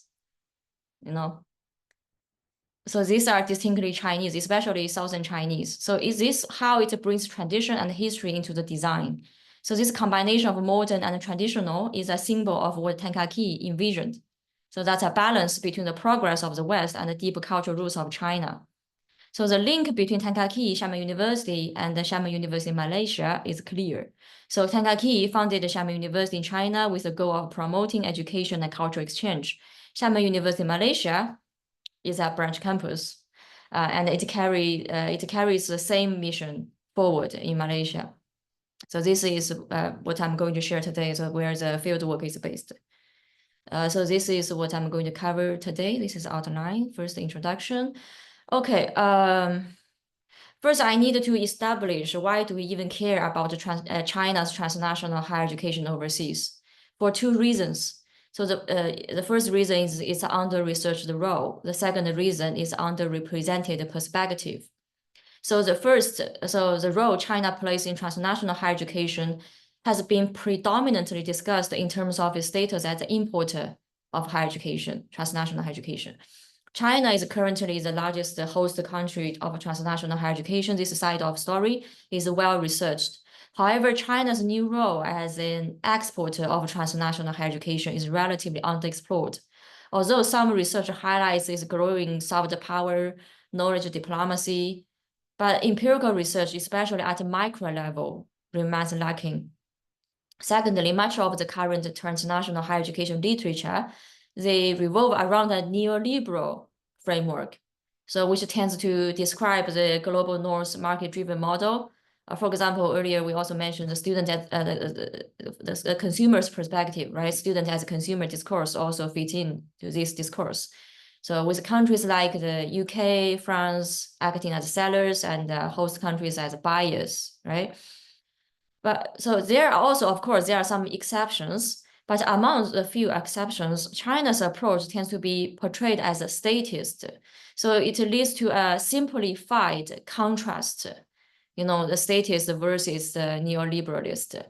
you know. So these are distinctly Chinese, especially Southern Chinese. So is this how it brings tradition and history into the design? So this combination of modern and traditional is a symbol of what Tenkaki envisioned. So that's a balance between the progress of the West and the deep cultural roots of China. So the link between Tenkaki, Xiamen University, and the Xiamen University in Malaysia is clear. So Tenkaki founded the Xiamen University in China with the goal of promoting education and cultural exchange. Xiamen University in Malaysia is a branch campus, and it carries the same mission forward in Malaysia. So this is what I'm going to share today, so where the fieldwork is based. So this is what I'm going to cover today. This is outline, first introduction. Okay, first I need to establish why do we even care about China's transnational higher education overseas? For two reasons. So the first reason is it's an under-researched role. The second reason is underrepresented perspective. So the role China plays in transnational higher education has been predominantly discussed in terms of its status as an importer of higher education, transnational higher education. China is currently the largest host country of transnational higher education. This side of story is well researched. However, China's new role as an exporter of transnational higher education is relatively underexplored. Although some research highlights its growing soft power, knowledge diplomacy, but empirical research, especially at the micro level, remains lacking. Secondly, much of the current transnational higher education literature, they revolve around a neoliberal framework, so which tends to describe the global north market-driven model. For example, earlier we also mentioned the student as the consumer's perspective, right? Student as a consumer discourse also fit in to this discourse. So with countries like the UK, France acting as sellers and host countries as buyers, right? But so there are also, of course, there are some exceptions, but among the few exceptions, China's approach tends to be portrayed as a statist. So it leads to a simplified contrast, you know, the statist versus the neoliberalist.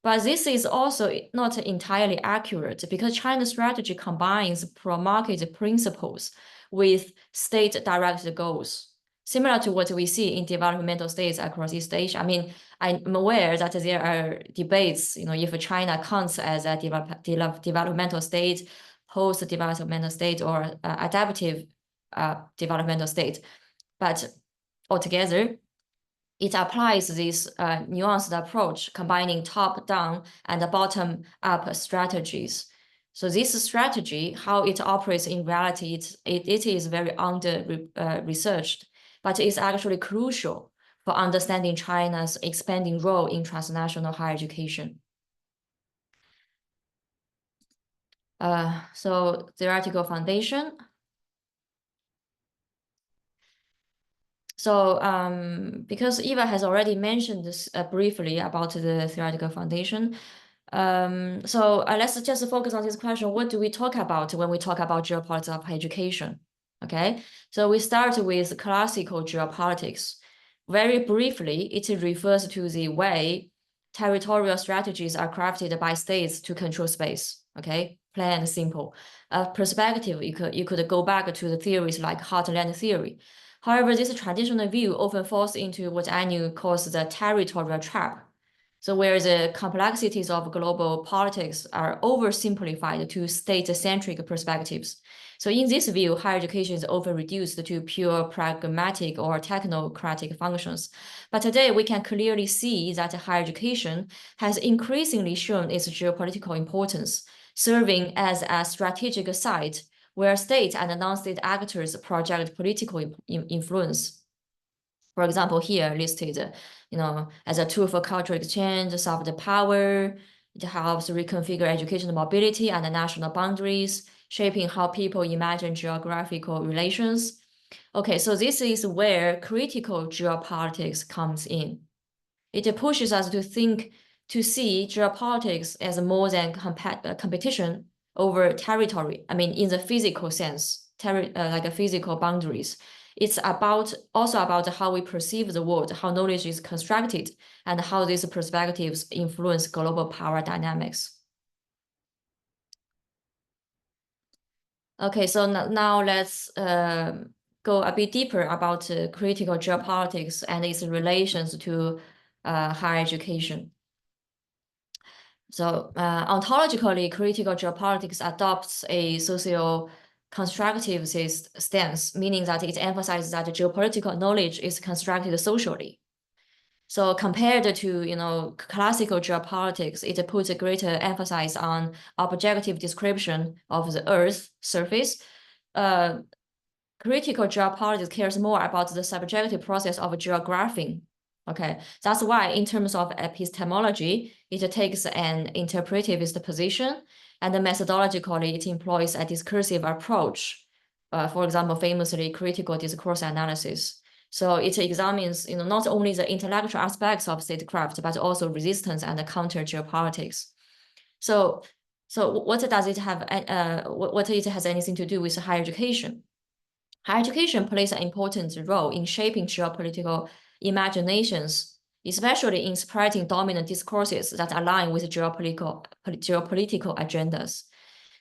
But this is also not entirely accurate because China's strategy combines pro-market principles with state-directed goals, similar to what we see in developmental states across East Asia. I mean, I'm aware that there are debates, you know, if China counts as a developmental state, post-developmental state, or adaptive developmental state. But altogether, it applies this nuanced approach, combining top-down and bottom-up strategies. So this strategy, how it operates in reality, it is very under-researched, but it's actually crucial for understanding China's expanding role in transnational higher education. So theoretical foundation. So because Eva has already mentioned this briefly about the theoretical foundation, so let's just focus on this question. What do we talk about when we talk about geopolitics of education? Okay, so we start with classical geopolitics. Very briefly, it refers to the way territorial strategies are crafted by states to control space. Okay, plain and simple. Perspective, you could go back to the theories like heartland theory. However, this traditional view often falls into what Anu calls the territorial trap. So where the complexities of global politics are oversimplified to state-centric perspectives. So in this view, higher education is often reduced to pure pragmatic or technocratic functions. But today we can clearly see that higher education has increasingly shown its geopolitical importance, serving as a strategic site where state and non-state actors project political influence. For example, here listed, you know, as a tool for cultural exchange, soft power. It helps reconfigure educational mobility and national boundaries, shaping how people imagine geographical relations. Okay, so this is where critical geopolitics comes in. It pushes us to see geopolitics as more than competition, over territory. I mean, in the physical sense, like a physical boundaries. It's also about how we perceive the world, how knowledge is constructed, and how these perspectives influence global power dynamics. Okay, so now let's go a bit deeper about critical geopolitics and its relations to higher education. So ontologically, critical geopolitics adopts a socio-constructivist stance, meaning that it emphasizes that geopolitical knowledge is constructed socially. So compared to classical geopolitics, it puts a greater emphasis on objective description of the Earth's surface. Critical geopolitics cares more about the subjective process of geographing. Okay, that's why in terms of epistemology, it takes an interpretivist position, and methodologically it employs a discursive approach. For example, famously critical discourse analysis. So it examines, not only the intellectual aspects of statecraft, but also resistance and counter geopolitics. So what does it have? What it has anything to do with higher education? Higher education plays an important role in shaping geopolitical imaginations, especially in spreading dominant discourses that align with geopolitical agendas.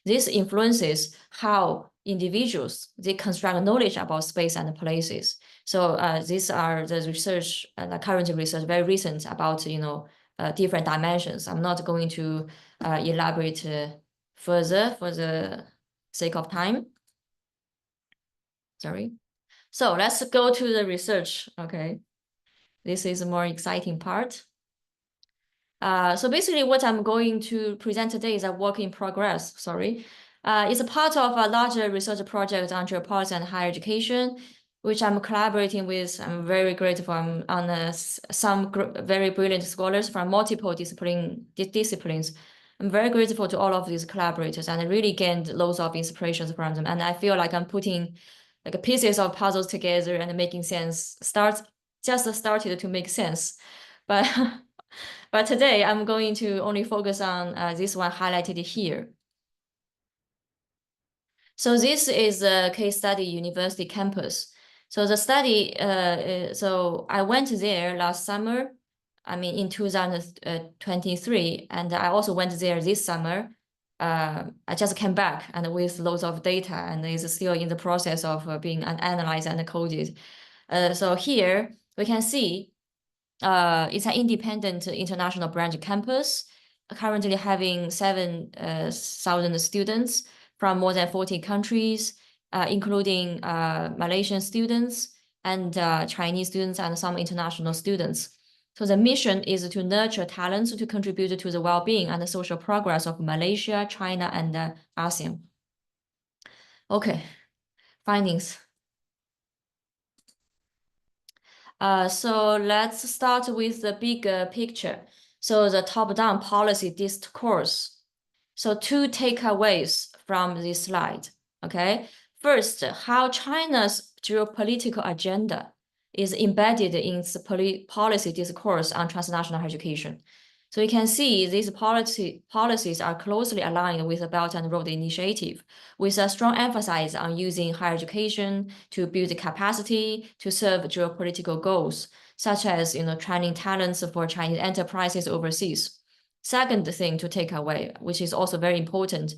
This influences how individuals they construct knowledge about space and places. So these are the research, the current research, very recent about different dimensions. I'm not going to elaborate further for the sake of time. Sorry. So let's go to the research. Okay, this is a more exciting part. So basically what I'm going to present today is a work in progress, sorry. It's a part of a larger research project on geopolitics and higher education, which I'm collaborating with. I'm very grateful on some very brilliant scholars from multiple disciplines. I'm very grateful to all of these collaborators, and I really gained loads of inspirations from them. And I feel like I'm putting like pieces of puzzles together and making sense. Just started to make sense, but but today I'm going to only focus on this one highlighted here. So this is a case study university campus. So the study, so I went there last summer, I mean in 2023, and I also went there this summer. I just came back and with loads of data, and it's still in the process of being analyzed and coded. So here we can see it's an independent international branch campus, currently having 7,000 students from more than 40 countries, including Malaysian students and Chinese students and some international students. So the mission is to nurture talents to contribute to the well-being and the social progress of Malaysia, China, and ASEAN. Okay, findings. So let's start with the big picture. So the top-down policy discourse. So two takeaways from this slide, okay? First, how China's geopolitical agenda is embedded in its policy discourse on transnational higher education. So you can see these policies are closely aligned with the Belt and Road Initiative, with a strong emphasis on using higher education to build capacity to serve geopolitical goals, such as training talents for Chinese enterprises overseas. Second thing to take away, which is also very important,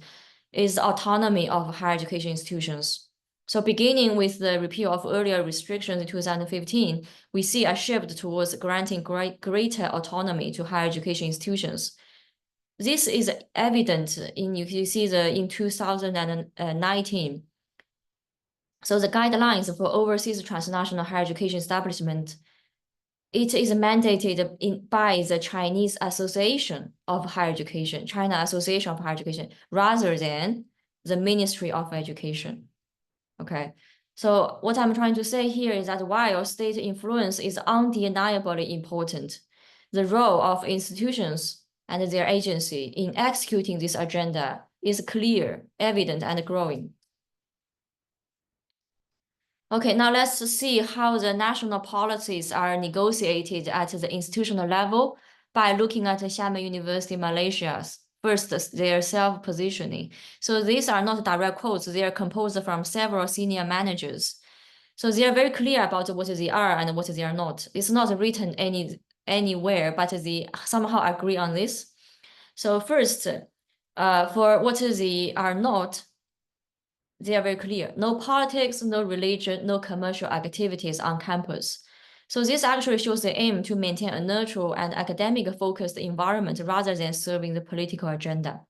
is the autonomy of higher education institutions. So beginning with the repeal of earlier restrictions in 2015, we see a shift towards granting greater autonomy to higher education institutions. This is evident in, you see in 2019. So the guidelines for overseas transnational higher education establishment, it is mandated by the Chinese Association of Higher Education, China Association of Higher Education, rather than the Ministry of Education. Okay, so what I'm trying to say here is that while state influence is undeniably important, the role of institutions and their agency in executing this agenda is clear, evident, and growing. Okay, now let's see how the national policies are negotiated at the institutional level by looking at Xiamen University, Malaysia's First, their self-positioning. So these are not direct quotes. They are composed from several senior managers. So they are very clear about what they are and what they are not. It's not written anywhere, but they somehow agree on this. So first, for what they are not, they are very clear. No politics, no religion, no commercial activities on campus. So this actually shows the aim to maintain a neutral and academic-focused environment rather than serving the political agenda.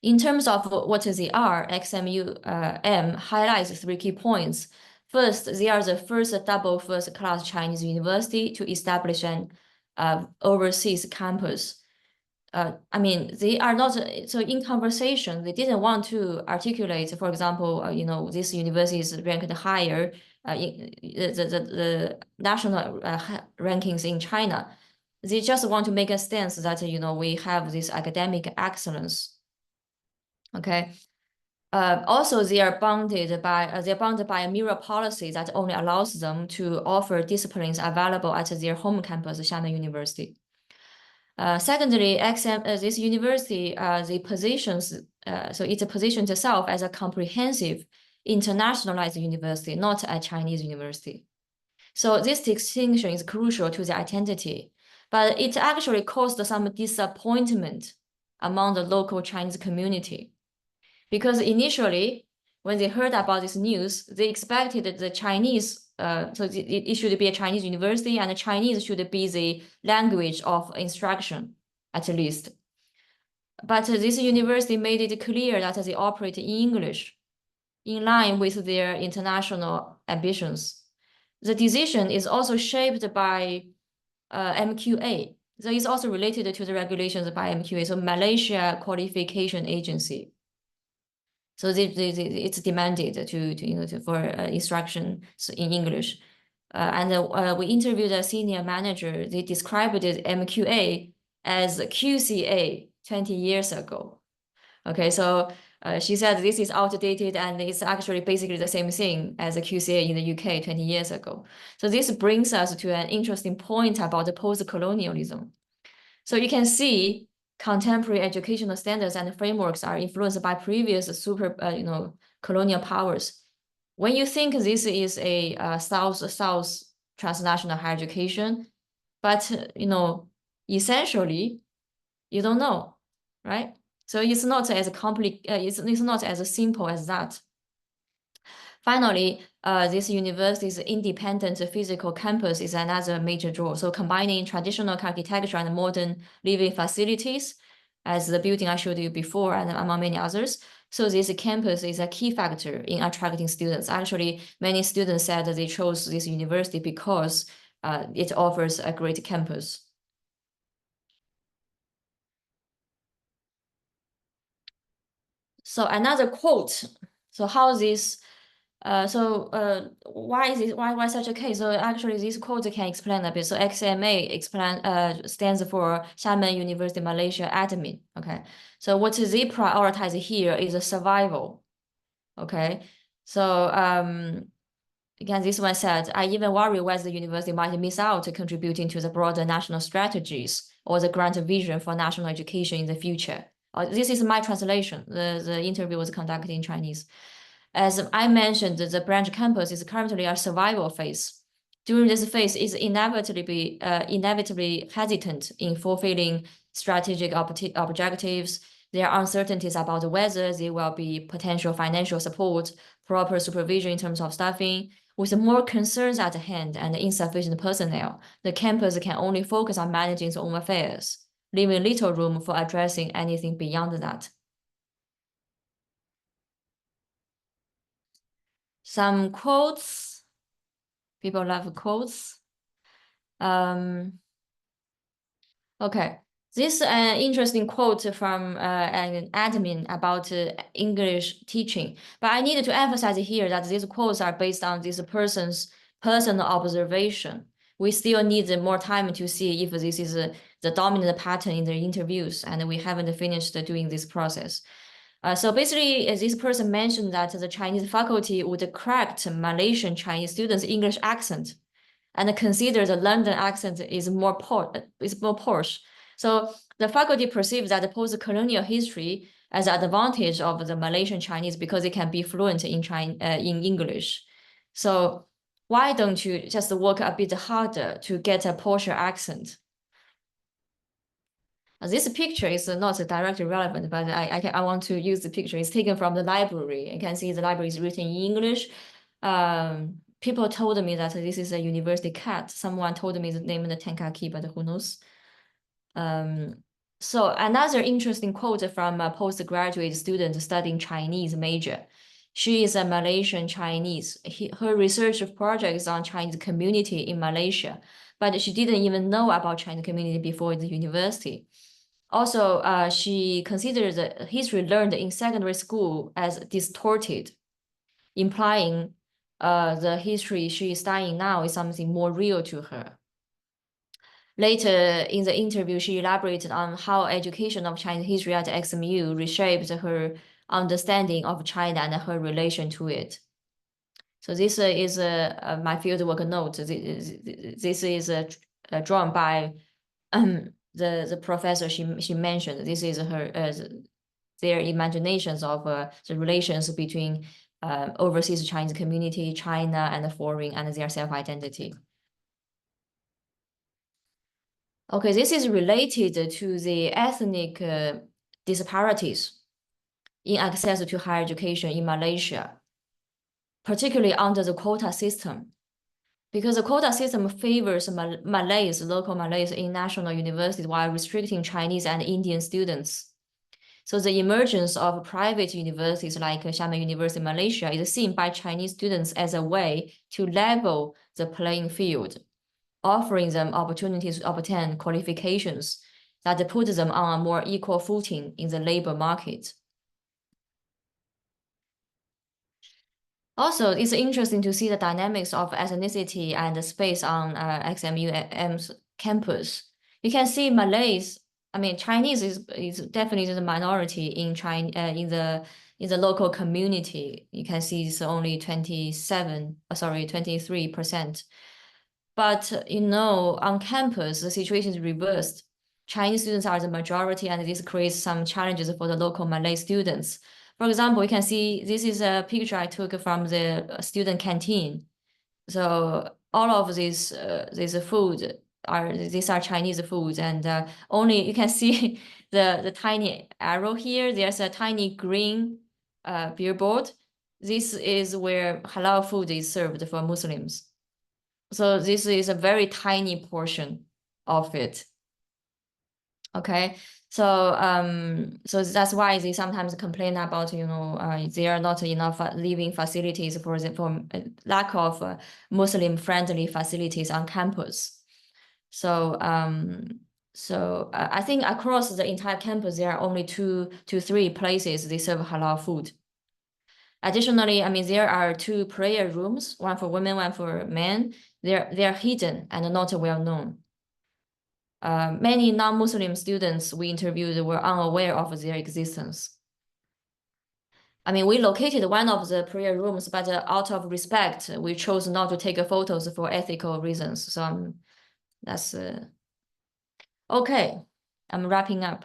In terms of what they are, XMUM highlights 3 key points. First, they are the first double first-class Chinese university to establish an overseas campus. I mean, they are not, so in conversation, they didn't want to articulate, for example, you know, this university is ranked higher in the national rankings in China. They just want to make a stance that, you know, we have this academic excellence. Okay. Also, they are bounded by a mirror policy that only allows them to offer disciplines available at their home campus, Xiamen University. Secondly, this university, so it positions itself as a comprehensive, internationalized university, not a Chinese university. So this distinction is crucial to the identity, but it actually caused some disappointment among the local Chinese community. Because initially, when they heard about this news, they expected the Chinese, so it should be a Chinese university, and the Chinese should be the language of instruction, at least. But this university made it clear that they operate in English, in line with their international ambitions. The decision is also shaped by MQA. So it's also related to the regulations by MQA, so Malaysia Qualification Agency. So it's demanded for instruction in English. We interviewed a senior manager. They described it MQA as QCA 20 years ago. Okay, so she said this is outdated and it's actually basically the same thing as a QCA in the UK 20 years ago. So this brings us to an interesting point about the post-colonialism. So you can see contemporary educational standards and frameworks are influenced by previous colonial powers. When you think this is a South transnational higher education, but essentially you don't know, right? So it's not as it's not as simple as that. Finally, this university's independent physical campus is another major draw. So combining traditional architecture and modern living facilities, as the building I showed you before, and among many others. So this campus is a key factor in attracting students. Actually, many students said that they chose this university because it offers a great campus. So another quote. So how this why is it why such a case? So actually this quote can explain a bit. So XMA stands for Xiamen University Malaysia Admin. Okay. So what they prioritize here is a survival. Okay. So again, this one said, I even worry whether the university might miss out contributing to the broader national strategies or the grand vision for national education in the future. This is my translation. The interview was conducted in Chinese. As I mentioned, the branch campus is currently a survival phase. During this phase, it's inevitably hesitant in fulfilling strategic objectives. There are uncertainties about whether there will be potential financial support, proper supervision in terms of staffing. With more concerns at hand and insufficient personnel, the campus can only focus on managing its own affairs, leaving little room for addressing anything beyond that. Some quotes. People love quotes. Okay. This interesting quote from an admin about English teaching. But I needed to emphasize here that these quotes are based on this person's personal observation. We still need more time to see if this is the dominant pattern in the interviews, and we haven't finished doing this process. So basically, this person mentioned that the Chinese faculty would correct Malaysian Chinese students' English accent and consider the London accent is more posh. So the faculty perceives that the post-colonial history as an advantage of the Malaysian Chinese because it can be fluent in English. So why don't you just work a bit harder to get a posher accent? This picture is not directly relevant, but I want to use the picture. It's taken from the library. You can see the library is written in English. People told me that this is a university cat. Someone told me the name of the Tenkaki, but who knows? So another interesting quote from a postgraduate student studying Chinese major. She is a Malaysian Chinese. Her research project is on Chinese community in Malaysia, but she didn't even know about Chinese community before the university. Also, she considers the history learned in secondary school as distorted, implying the history she is studying now is something more real to her. Later in the interview, she elaborated on how education of Chinese history at XMU reshaped her understanding of China and her relation to it. So this is my fieldwork note. This is drawn by the professor she mentioned. This is her their imaginations of the relations between overseas Chinese community, China, and the foreign, and their self-identity. Okay, this is related to the ethnic disparities in access to higher education in Malaysia, particularly under the quota system. Because the quota system favors Malays, local Malays in national universities while restricting Chinese and Indian students. So the emergence of private universities like Xiamen University in Malaysia is seen by Chinese students as a way to level the playing field, offering them opportunities to obtain qualifications that put them on a more equal footing in the labor market. Also, it's interesting to see the dynamics of ethnicity and space on XMU's campus. You can see Malays, I mean, Chinese is definitely the minority in China, in the local community. You can see it's only 23%. But on campus, the situation is reversed. Chinese students are the majority, and this creates some challenges for the local Malay students. For example, you can see this is a picture I took from the student canteen. So all of these food these are Chinese foods, and only you can see the tiny arrow here. There's a tiny green billboard. This is where halal food is served for Muslims. So this is a very tiny portion of it. Okay, so so that's why they sometimes complain about there are not enough living facilities for lack of Muslim friendly facilities on campus. So I think across the entire campus there are only 2 to 3 places they serve halal food. Additionally, I mean, there are 2 prayer rooms, one for women, one for men. They're hidden and not well known. Many non-Muslim students we interviewed were unaware of their existence. I mean, we located one of the prayer rooms, but out of respect, we chose not to take photos for ethical reasons. So that's okay. I'm wrapping up.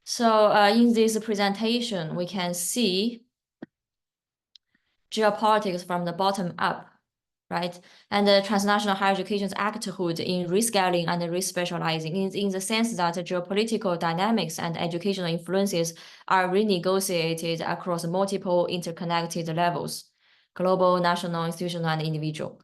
So in this presentation, we can see geopolitics from the bottom up, right? And the transnational higher education's acthood in rescaling and respecializing in the sense that geopolitical dynamics and educational influences are renegotiated across multiple interconnected levels, global, national, institutional, and individual.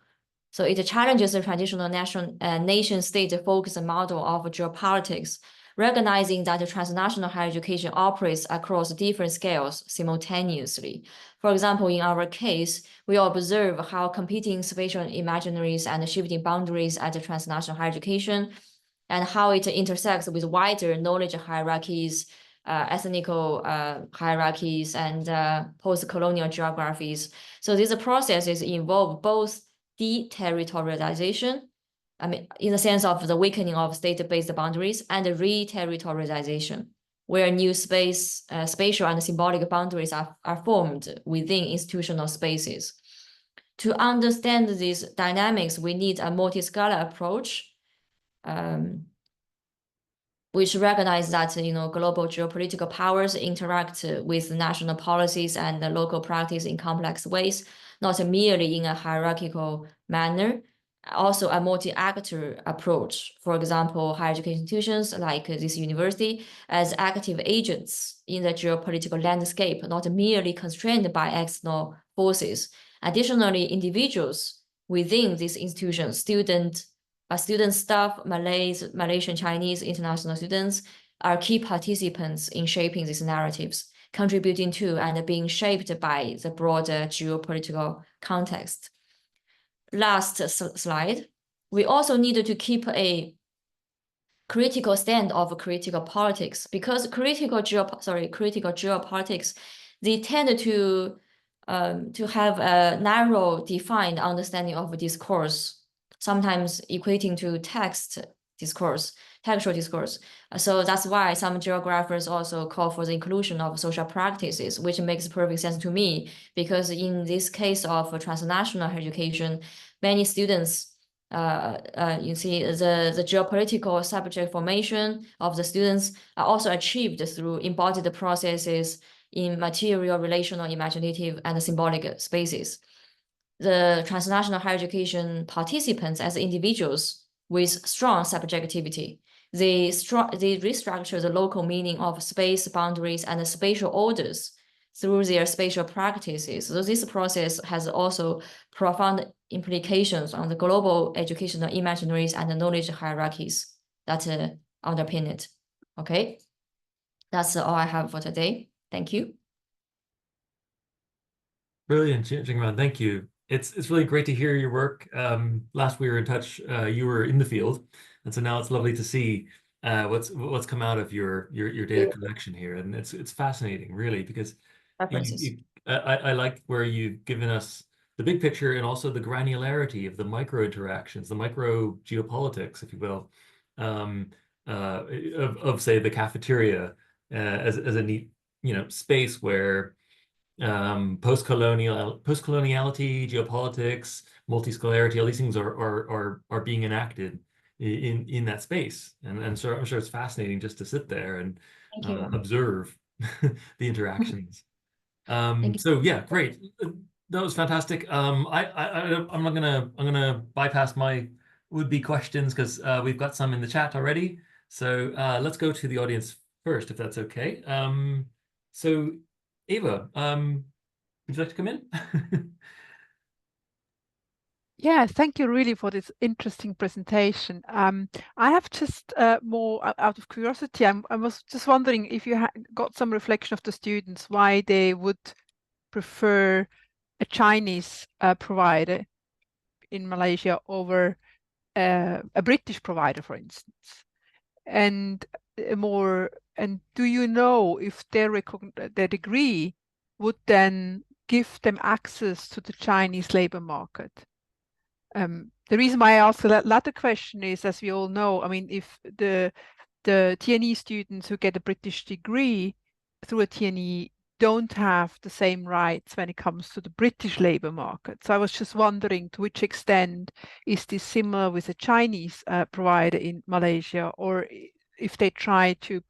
So it challenges the traditional nation-state focused model of geopolitics, recognizing that the transnational higher education operates across different scales simultaneously. For example, in our case, we observe how competing spatial imaginaries and shifting boundaries at the transnational higher education, and how it intersects with wider knowledge hierarchies, ethnical hierarchies, and post-colonial geographies. So these processes involve both deterritorialization, I mean, in the sense of the weakening of state-based boundaries, and re-territorialization, where new spatial and symbolic boundaries are formed within institutional spaces. To understand these dynamics, we need a multi-scalar approach. which recognize that global geopolitical powers interact with national policies and local practice in complex ways, not merely in a hierarchical manner. Also, a multi-actor approach. For example, higher education institutions like this university as active agents in the geopolitical landscape, not merely constrained by external forces. Additionally, individuals within these institutions, student staff, Malaysian, Chinese, international students, are key participants in shaping these narratives, contributing to and being shaped by the broader geopolitical context. Last slide. We also need to keep a critical stand of critical politics, because critical geopolitics, they tend to have a narrow, defined understanding of discourse, sometimes equating to textual discourse. So that's why some geographers also call for the inclusion of social practices, which makes perfect sense to me, because in this case of transnational education, many students, you see the geopolitical subject formation of the students are also achieved through embodied processes in material, relational, imaginative, and symbolic spaces. The transnational higher education participants as individuals with strong subjectivity, they restructure the local meaning of space boundaries and spatial orders through their spatial practices. So this process has also profound implications on the global educational imaginaries and the knowledge hierarchies that underpin it. Okay, that's all I have for today. Thank you. Brilliant, Jingran. Thank you. It's really great to hear your work. Last we were in touch, you were in the field, and so now it's lovely to see what's come out of your data collection here, and it's fascinating, really, because I like where you've given us the big picture and also the granularity of the micro interactions, the micro geopolitics, if you will, of say the cafeteria as a neat space where post-coloniality, geopolitics, multiscalarity, all these things are being enacted in that space, and so I'm sure it's fascinating just to sit there and observe the interactions. So yeah, great. That was fantastic. I'm gonna bypass my would-be questions because we've got some in the chat already. So let's go to the audience first, if that's okay. So Eva, would you like to come in? Yeah, thank you really for this interesting presentation. I have just more out of curiosity. I was just wondering if you got some reflection of the students, why they would prefer a Chinese provider in Malaysia over a British provider, for instance. And do you know if their degree would then give them access to the Chinese labor market? The reason why I ask that latter question is, as we all know, I mean, if the TNE students who get a British degree through a TNE don't have the same rights when it comes to the British labor market. So I was just wondering to which extent is this similar with a Chinese provider in Malaysia, or if they try to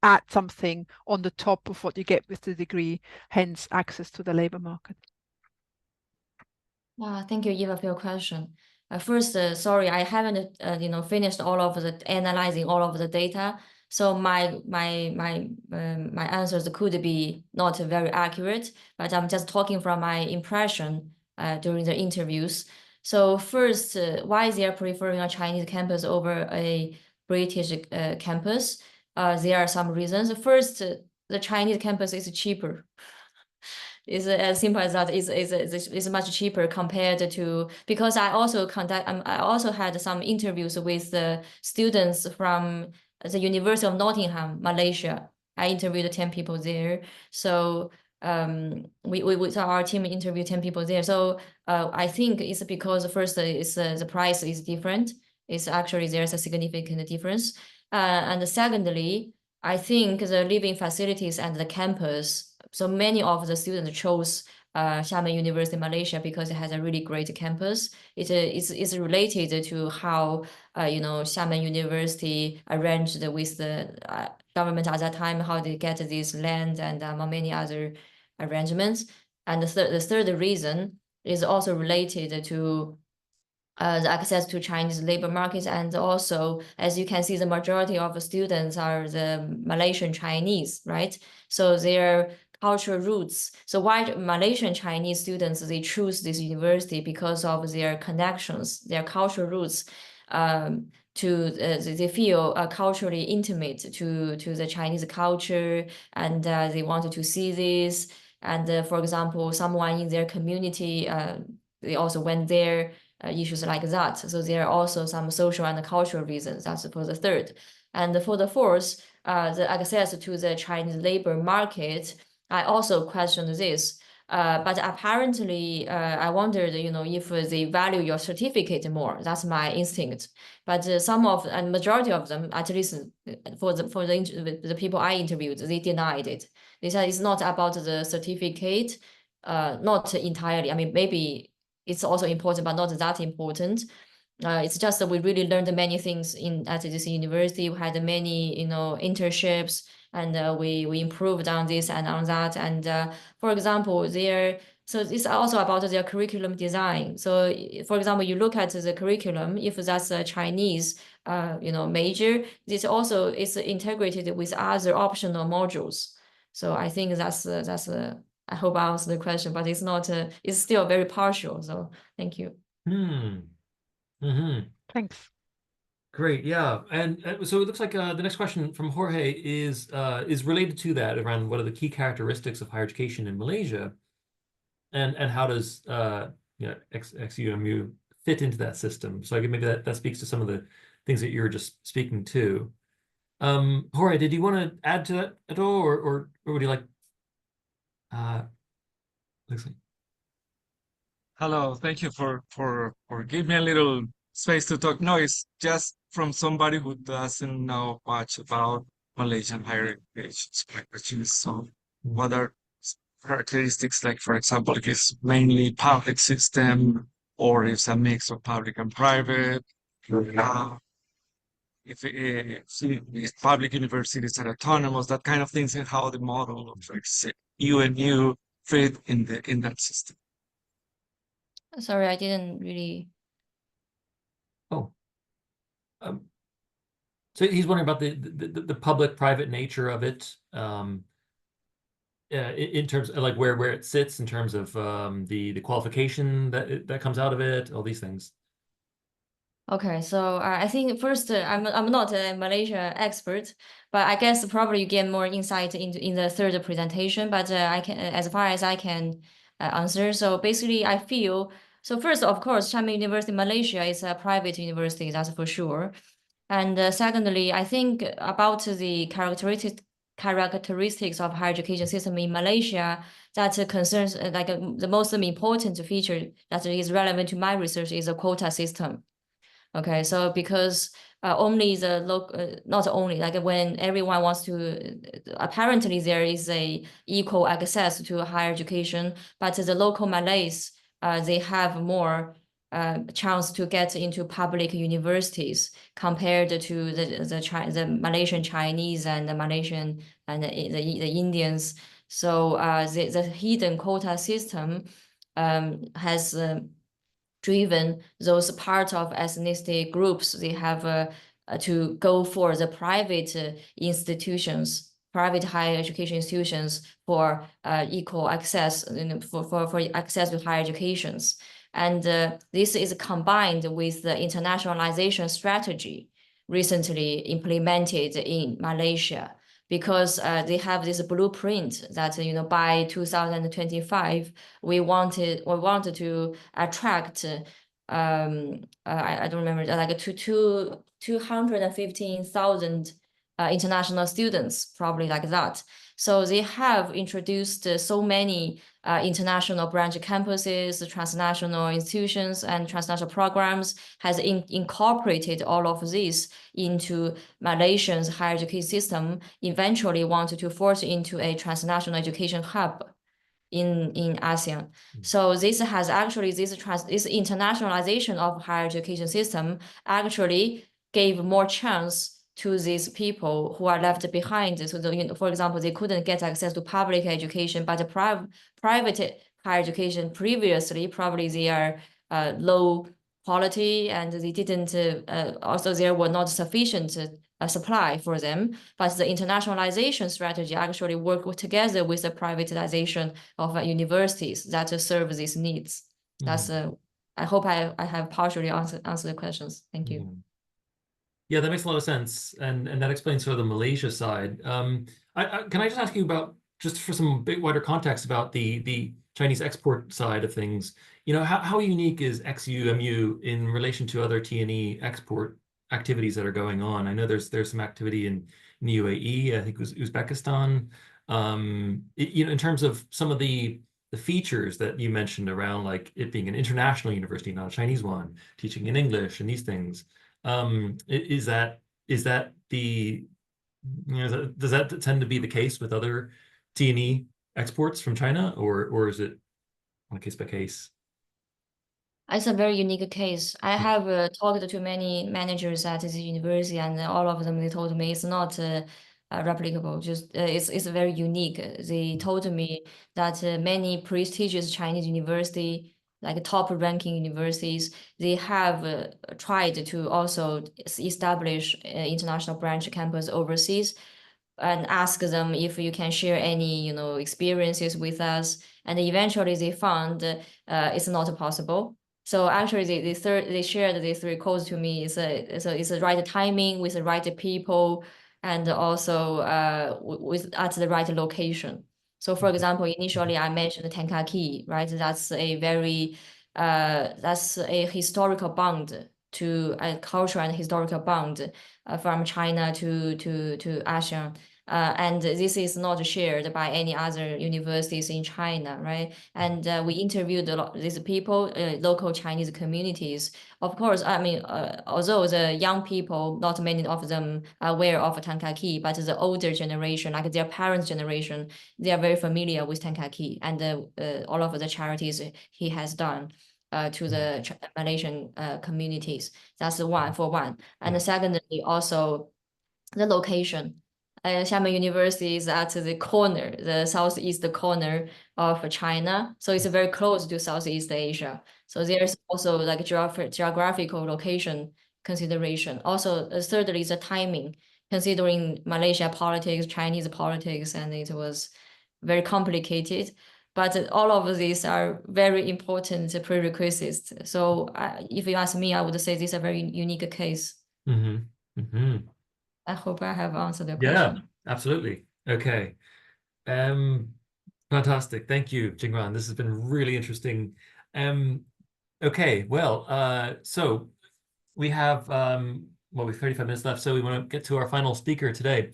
add something on the top of what you get with the degree, hence access to the labor market. Thank you, Eva, for your question. First, sorry, I haven't finished all of the analyzing all of the data. So my answers could be not very accurate, but I'm just talking from my impression during the interviews. So first, why they are preferring a Chinese campus over a British campus? There are some reasons. First, the Chinese campus is cheaper. It's as simple as that. It's much cheaper compared to, because I also had some interviews with the students from the University of Nottingham, Malaysia. I interviewed 10 people there. So our team interviewed 10 people there. So I think it's because first it's the price is different. It's actually there's a significant difference. And secondly, I think the living facilities and the campus so many of the students chose Xiamen University, Malaysia, because it has a really great campus. It's related to how Xiamen University arranged with the government at that time, how they get this land, and many other arrangements. And the third reason is also related to the access to Chinese labor markets, and also, as you can see, the majority of the students are the Malaysian Chinese, right? So their cultural roots. So why Malaysian Chinese students, they choose this university because of their connections, their cultural roots. They feel culturally intimate to the Chinese culture, and they wanted to see this. And for example, someone in their community, they also went there. Issues like that. So there are also some social and cultural reasons. That's for the third. And for the fourth, the access to the Chinese labor market, I also questioned this. But apparently, I wondered, if they value your certificate more. That's my instinct. But and majority of them, at least for the people I interviewed, they denied it. They said it's not about the certificate, not entirely. I mean, maybe it's also important, but not that important. It's just that we really learned many things at this university. We had many, internships, and we improved on this and on that. And for example, so it's also about their curriculum design. So, for example, you look at the curriculum, if that's a Chinese, major, this also is integrated with other optional modules. So I think that's I hope I answered the question, but it's not. It's still very partial. So thank you. Thanks. Great, yeah, and so it looks like the next question from Jorge is related to that, around what are the key characteristics of higher education in Malaysia, and how does XUMU fit into that system? So I think maybe that speaks to some of the things that you were just speaking to. Jorge, did you want to add to that at all, or would you like? Looks like. Hello, thank you for giving me a little space to talk. No, it's just from somebody who doesn't know much about Malaysian higher education. So my question is, so what are characteristics, like, for example, if it's mainly public system, or if it's a mix of public and private? If public universities are autonomous, that kind of things, and how the model of, like, say, UNU fit in that system. Sorry, I didn't really. Oh. So he's wondering about the public-private nature of it, in terms of, like, where it sits in terms of the qualification that comes out of it, all these things. Okay, so I think first, I'm not a Malaysia expert, but I guess probably you get more insight in the third presentation. But I can, as far as I can answer. So basically, I feel, so first, of course, Xiamen University Malaysia is a private university, that's for sure. And secondly, I think about the characteristics of higher education system in Malaysia that concerns, like, the most important feature that is relevant to my research is a quota system. Okay, so because only the local, not only, like, when everyone wants to, apparently there is a equal access to higher education, but the local Malays, they have more chance to get into public universities compared to the Malaysian Chinese and the Malaysian and the Indians. So the hidden quota system has driven those part of ethnicity groups. They have to go for the private institutions, private higher education institutions, for equal access, for access to higher educations. And this is combined with the internationalization strategy recently implemented in Malaysia, because they have this blueprint that, by 2025, we wanted to attract I don't remember, like 215,000 international students, probably like that. So they have introduced so many international branch campuses, transnational institutions, and transnational programs, has incorporated all of this into Malaysia's higher education system, eventually wanted to force into a transnational education hub in ASEAN. So this has actually, this internationalization of higher education system actually gave more chance to these people who are left behind. So, for example, they couldn't get access to public education, but the private higher education previously, probably they are low quality, and they didn't, also there were not sufficient supply for them. But the internationalization strategy actually worked together with the privatization of universities that serve these needs. That's, I hope I have partially answered the questions. Thank you. Yeah, that makes a lot of sense, and that explains sort of the Malaysia side. Can I just ask you about, just for some bit wider context about the Chinese export side of things? You know, how unique is XUMU in relation to other T&E export activities that are going on? I know there's some activity in the UAE, I think it was Uzbekistan. You know, in terms of some of the features that you mentioned around, like it being an international university, not a Chinese one, teaching in English and these things. Is that the, you know, does that tend to be the case with other T&E exports from China, or is it on a case by case? It's a very unique case. I have talked to many managers at the university, and all of them, they told me it's not replicable. Just it's very unique. They told me that many prestigious Chinese university, like top ranking universities, they have tried to also establish international branch campus overseas, and ask them if you can share any, experiences with us. And eventually they found it's not possible. So actually they shared these three codes to me. It's the right timing with the right people, and also at the right location. So for example, initially I mentioned Tenkaki, right? That's a very that's a historical bond, to a cultural and historical bond from China to ASEAN. And this is not shared by any other universities in China, right? And we interviewed these people, local Chinese communities. Of course, I mean, although the young people, not many of them are aware of Tenkaki, but the older generation, like their parents' generation, they are very familiar with Tenkaki and all of the charities he has done to the Malaysian communities. That's one for one. And secondly, also the location. Xiamen University is at the corner, the southeast corner of China. So it's very close to Southeast Asia. So there's also like geographical location consideration. Also, thirdly, the timing, considering Malaysia politics, Chinese politics, and it was very complicated. But all of these are very important prerequisites. So if you ask me, I would say this is a very unique case. I hope I have answered the question. Yeah, absolutely. Okay. Fantastic. Thank you, Jingran. This has been really interesting. Okay, well, so we have we have 35 minutes left, so we want to get to our final speaker today.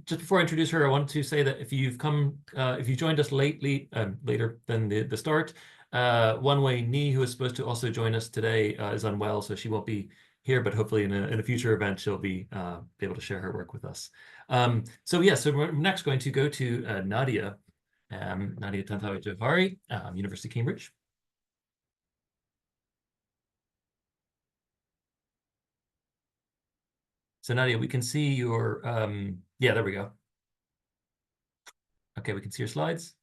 Just before I introduce her, I wanted to say that if you've joined us later than the start, Wan Wei Ni, who is supposed to also join us today, is unwell, so she won't be here, but hopefully in a future event she'll be able to share her work with us. So we're next going to go to Nadia, Nadia Tantawi Johari, University of Cambridge. So Nadia, we can see your, yeah, there we go. Okay, we can see your slides.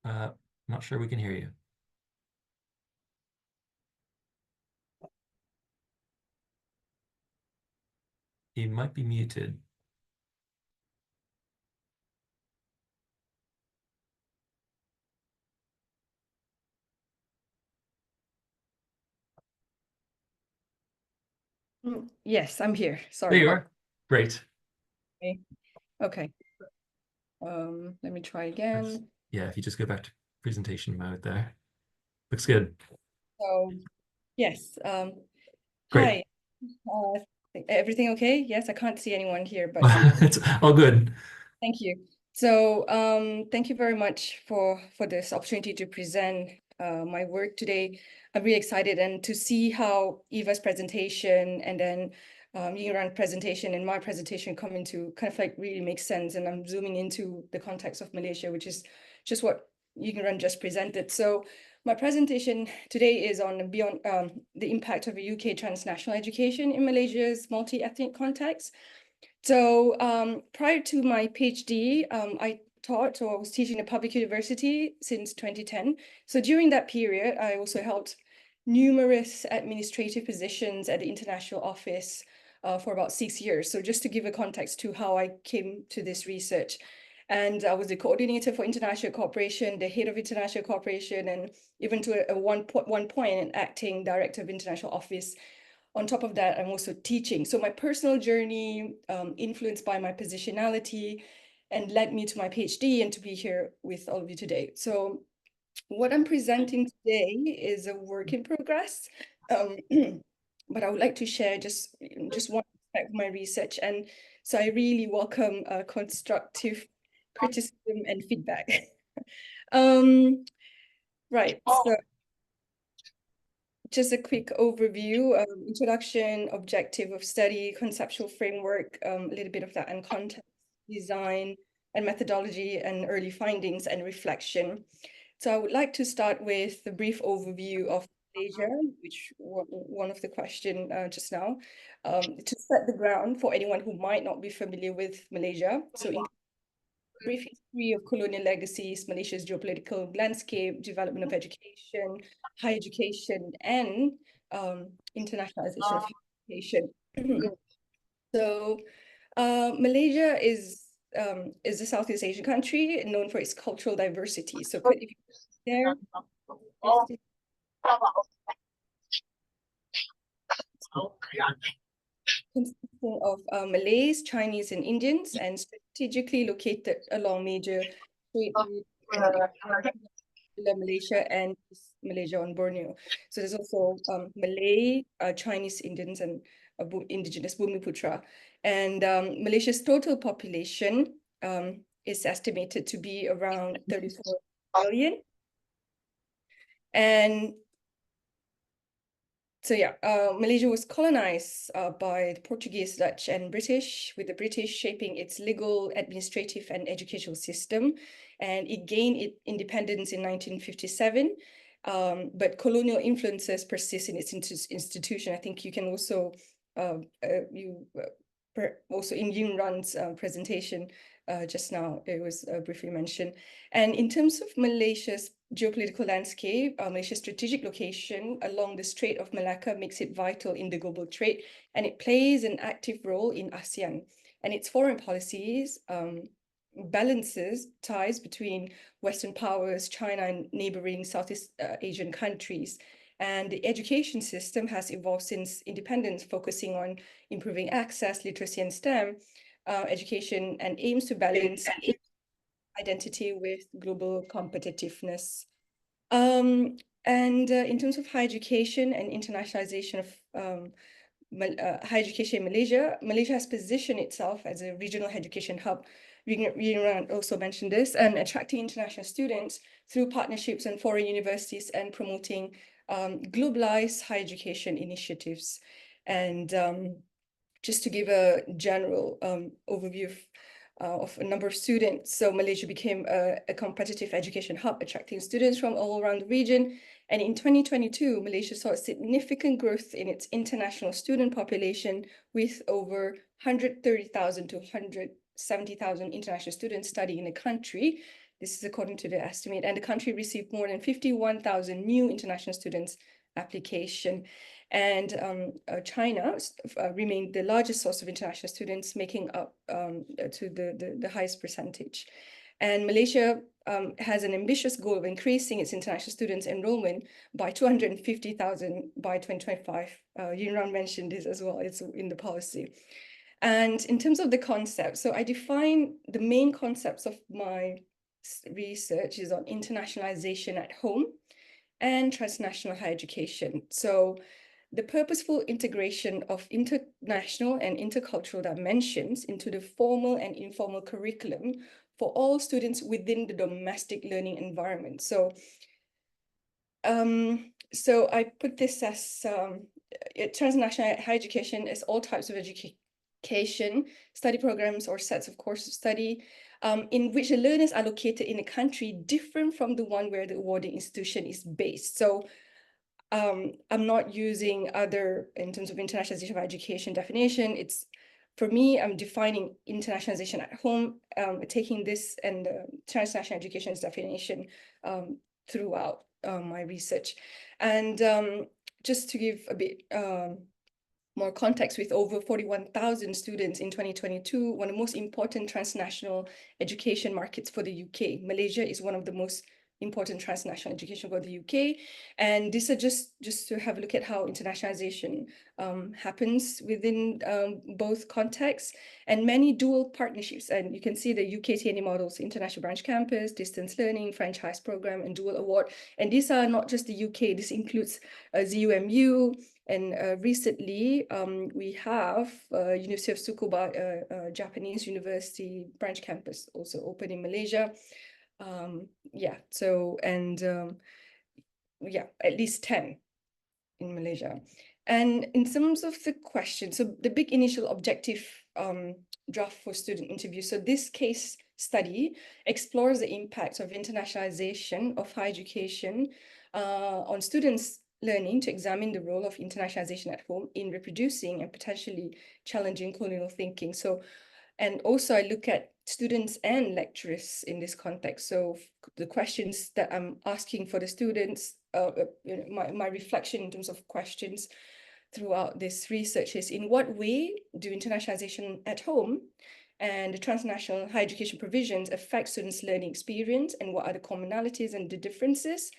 Not sure we can hear you. You might be muted. Yes, I'm here. Sorry. There you are. Great. Okay. Let me try again. Yeah, if you just go back to presentation mode there. Looks good. So, yes. Great. Hi. Everything okay? Yes, I can't see anyone here, but It's all good. thank you. So thank you very much for this opportunity to present my work today. I'm really excited and to see how Eva's presentation and then Yingran's presentation and my presentation come into kind of like really makes sense. And I'm zooming into the context of Malaysia, which is just what Yingran just presented. So my presentation today is on beyond the impact of a UK transnational education in Malaysia's multi-ethnic context. So prior to my PhD, I taught or was teaching at public university since 2010. So during that period, I also held numerous administrative positions at the international office for about 6 years. So just to give a context to how I came to this research. And I was the coordinator for international cooperation, the head of international cooperation, and even to one point, an acting director of international office. On top of that, I'm also teaching. So my personal journey, influenced by my positionality, and led me to my PhD and to be here with all of you today. So what I'm presenting today is a work in progress, but I would like to share just one aspect of my research. And so I really welcome constructive criticism and feedback. Right, so just a quick overview, introduction, objective of study, conceptual framework, a little bit of that, and context, design, and methodology, and early findings and reflection. So I would like to start with a brief overview of Malaysia, which one of the question just now, to set the ground for anyone who might not be familiar with Malaysia. So in brief history of colonial legacies, Malaysia's geopolitical landscape, development of education, higher education, and internationalization of education. So Malaysia is a Southeast Asian country known for its cultural diversity. So if you there, consisting of Malays, Chinese, and Indians, and strategically located along major trade routes Malaysia and Malaysia on Borneo. So there's also Malay, Chinese, Indians, and indigenous Bumiputra. And Malaysia's total population is estimated to be around 34 million. And so yeah, Malaysia was colonized by the Portuguese, Dutch, and British, with the British shaping its legal, administrative, and educational system. And it gained independence in 1957. But colonial influences persist in its institution. I think you can also, also in Yingran's presentation just now, it was briefly mentioned. And in terms of Malaysia's geopolitical landscape, Malaysia's strategic location along the Strait of Malacca makes it vital in the global trade, and it plays an active role in ASEAN. And its foreign policies balances ties between Western powers, China, and neighboring Southeast Asian countries. And the education system has evolved since independence, focusing on improving access, literacy, and STEM education, and aims to balance identity with global competitiveness. And in terms of higher education and internationalization of higher education in Malaysia, Malaysia has positioned itself as a regional education hub. Yingran also mentioned this, and attracting international students through partnerships and foreign universities and promoting globalized higher education initiatives. And just to give a general overview of a number of students. So Malaysia became a competitive education hub, attracting students from all around the region. And in 2022, Malaysia saw a significant growth in its international student population, with over 130,000 to 170,000 international students studying in the country. This is according to the estimate. And the country received more than 51,000 new international students application. And China remained the largest source of international students, making up to the highest percentage. And Malaysia has an ambitious goal of increasing its international students enrollment by 250,000 by 2025. Yingran mentioned this as well, it's in the policy. And in terms of the concept, so I define the main concepts of my research is on internationalization at home and transnational higher education. So the purposeful integration of international and intercultural dimensions into the formal and informal curriculum for all students within the domestic learning environment. So I put this as transnational higher education as all types of education, study programs or sets of courses of study in which the learners are located in a country different from the one where the awarding institution is based. So I'm not using other, in terms of internationalization of education definition, it's, for me, I'm defining internationalization at home, taking this and transnational education's definition throughout my research. And just to give a bit more context, with over 41,000 students in 2022, one of the most important transnational education markets for the UK. Malaysia is one of the most important transnational education for the UK. And these are just to have a look at how internationalization happens within both contexts, and many dual partnerships. And you can see the UK TNE models: international branch campus, distance learning, franchise program, and dual award. And these are not just the UK, this includes ZUMU, and recently we have University of Tsukuba, Japanese university branch campus also open in Malaysia. Yeah, so, and yeah, at least 10 in Malaysia. And in terms of the question, so the big initial objective draft for student interview. So this case study explores the impact of internationalization of higher education on students' learning, to examine the role of internationalization at home in reproducing and potentially challenging colonial thinking. So, and also I look at students and lecturers in this context. So the questions that I'm asking for the students, you know, my reflection in terms of questions throughout this research is: in what way do internationalization at home and the transnational higher education provisions affect students' learning experience, and what are the commonalities and the differences?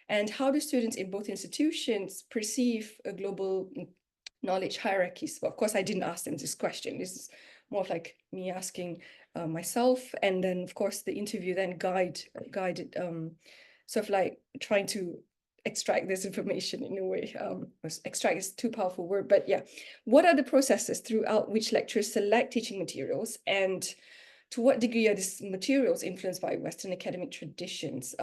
And how do students in both institutions perceive a global knowledge hierarchies? Well, of course, I didn't ask them this question. This is more of like me asking myself. And then, of course, the interview then guided, sort of like trying to extract this information in a way. Extract is too powerful word, but yeah. What are the processes throughout which lecturers select teaching materials, and to what degree are these materials influenced by Western academic traditions?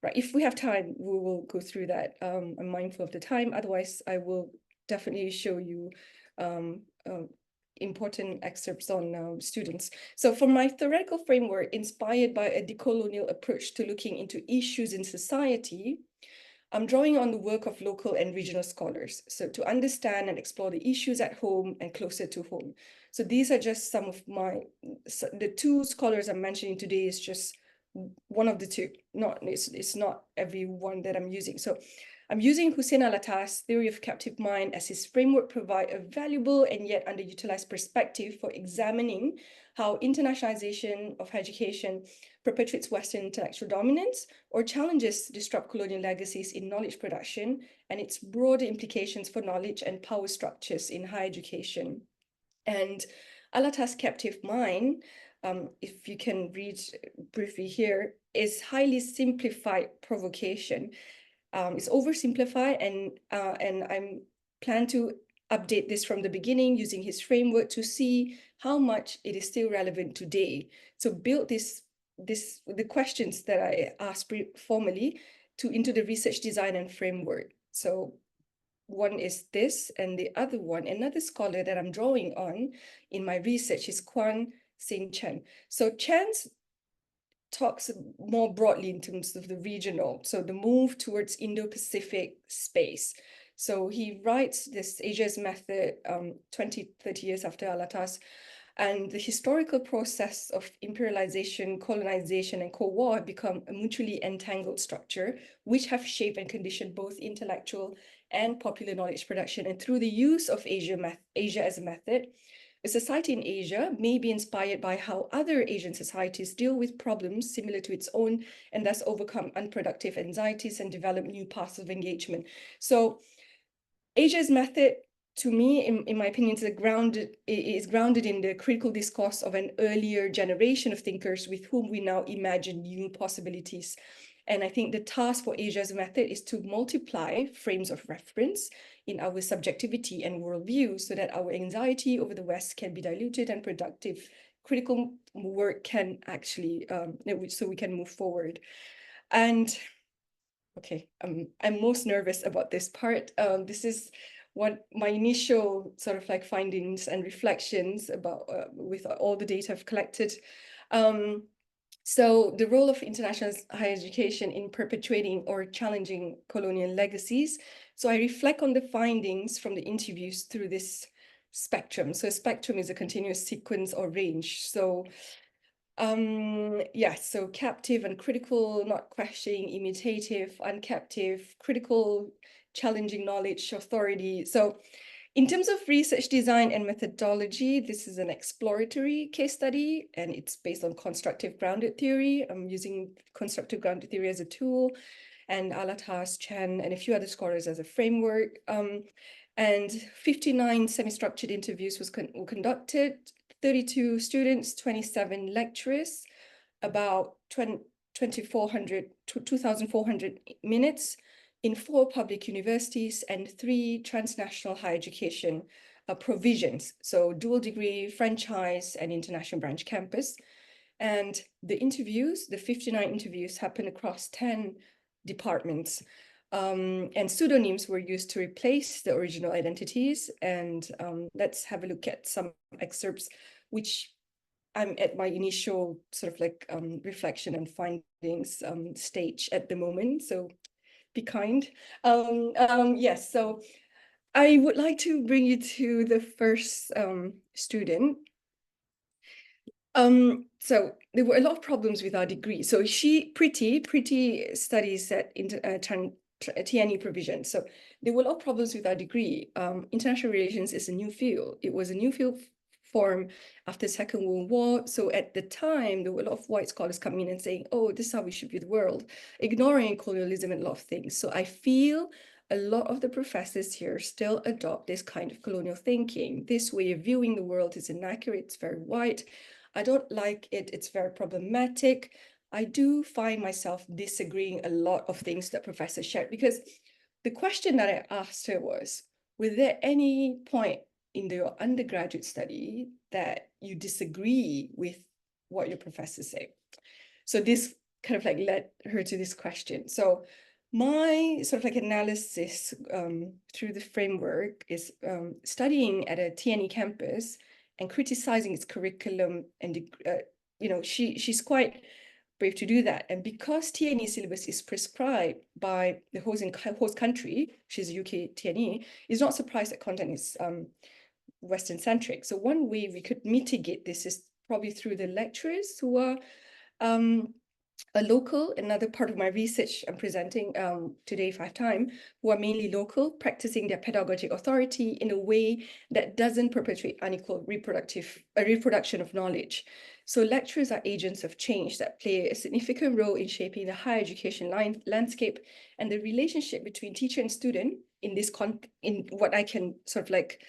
Right, if we have time, we will go through that. I'm mindful of the time. Otherwise, I will definitely show you important excerpts on students. So for my theoretical framework, inspired by a decolonial approach to looking into issues in society, I'm drawing on the work of local and regional scholars, so to understand and explore the issues at home and closer to home. So these are just some of the two scholars I'm mentioning today is just one of the two. It's not every one that I'm using. So I'm using Hussein Alatas' theory of captive mind as his framework provide a valuable and yet underutilized perspective for examining how internationalization of education perpetuates Western intellectual dominance or challenges disrupt colonial legacies in knowledge production and its broader implications for knowledge and power structures in higher education. And Alatas' captive mind, if you can read briefly here, is highly simplified provocation. It's oversimplified, and I'm plan to update this from the beginning using his framework to see how much it is still relevant today. So build the questions that I asked formally into the research design and framework. So one is this, and the other one, another scholar that I'm drawing on in my research is Kwan Sing Chen. So Chen's talks more broadly in terms of the regional, so the move towards Indo-Pacific space. So he writes this Asia's method 20, 30 years after Alatas, and the historical process of imperialization, colonization, and Cold War have become a mutually entangled structure, which have shaped and conditioned both intellectual and popular knowledge production. And through the use of Asia as a method, a society in Asia may be inspired by how other Asian societies deal with problems similar to its own, and thus overcome unproductive anxieties and develop new paths of engagement. So Asia's method, to me, in my opinion, is grounded in the critical discourse of an earlier generation of thinkers with whom we now imagine new possibilities. And I think the task for Asia's method is to multiply frames of reference in our subjectivity and worldview so that our anxiety over the West can be diluted and productive critical work can actually, so we can move forward. And okay, I'm most nervous about this part. This is what my initial sort of like findings and reflections about with all the data I've collected. So the role of international higher education in perpetuating or challenging colonial legacies. So I reflect on the findings from the interviews through this spectrum. So a spectrum is a continuous sequence or range. So yes, so captive and critical, not questioning, imitative, uncaptive, critical, challenging knowledge, authority. So in terms of research design and methodology, this is an exploratory case study, and it's based on constructive grounded theory. I'm using constructive grounded theory as a tool, and Alatas, Chen, and a few other scholars as a framework. And 59 semi-structured interviews were conducted, 32 students, 27 lecturers, about 2,400 minutes in 4 public universities and 3 transnational higher education provisions. So dual degree, franchise, and international branch campus. And the interviews, the 59 interviews happened across 10 departments. And pseudonyms were used to replace the original identities. And let's have a look at some excerpts, which I'm at my initial sort of like reflection and findings stage at the moment. So be kind. Yes, so I would like to bring you to the first student. So there were a lot of problems with our degree. So Pretty studies at TNE provision. So there were a lot of problems with our degree. International relations is a new field. It was a new field formed after the Second World War. So at the time, there were a lot of white scholars coming in and saying, oh, this is how we should view the world, ignoring colonialism and a lot of things. So I feel a lot of the professors here still adopt this kind of colonial thinking. This way of viewing the world is inaccurate, it's very white. I don't like it, it's very problematic. I do find myself disagreeing a lot of things that Professor shared, because the question that I asked her was, was there any point in your undergraduate study that you disagree with what your professors say? So this kind of like led her to this question. So my sort of like analysis through the framework is studying at a TNE campus and criticizing its curriculum, and you know, she's quite brave to do that. And because TNE syllabus is prescribed by the host country, she's a UK TNE, is not surprised that content is Western centric. So one way we could mitigate this is probably through the lecturers who are a local. Another part of my research I'm presenting today if I have time, who are mainly local, practicing their pedagogic authority in a way that doesn't perpetuate unequal reproduction of knowledge. So lecturers are agents of change that play a significant role in shaping the higher education landscape, and the relationship between teacher and student in this in what I can sort of like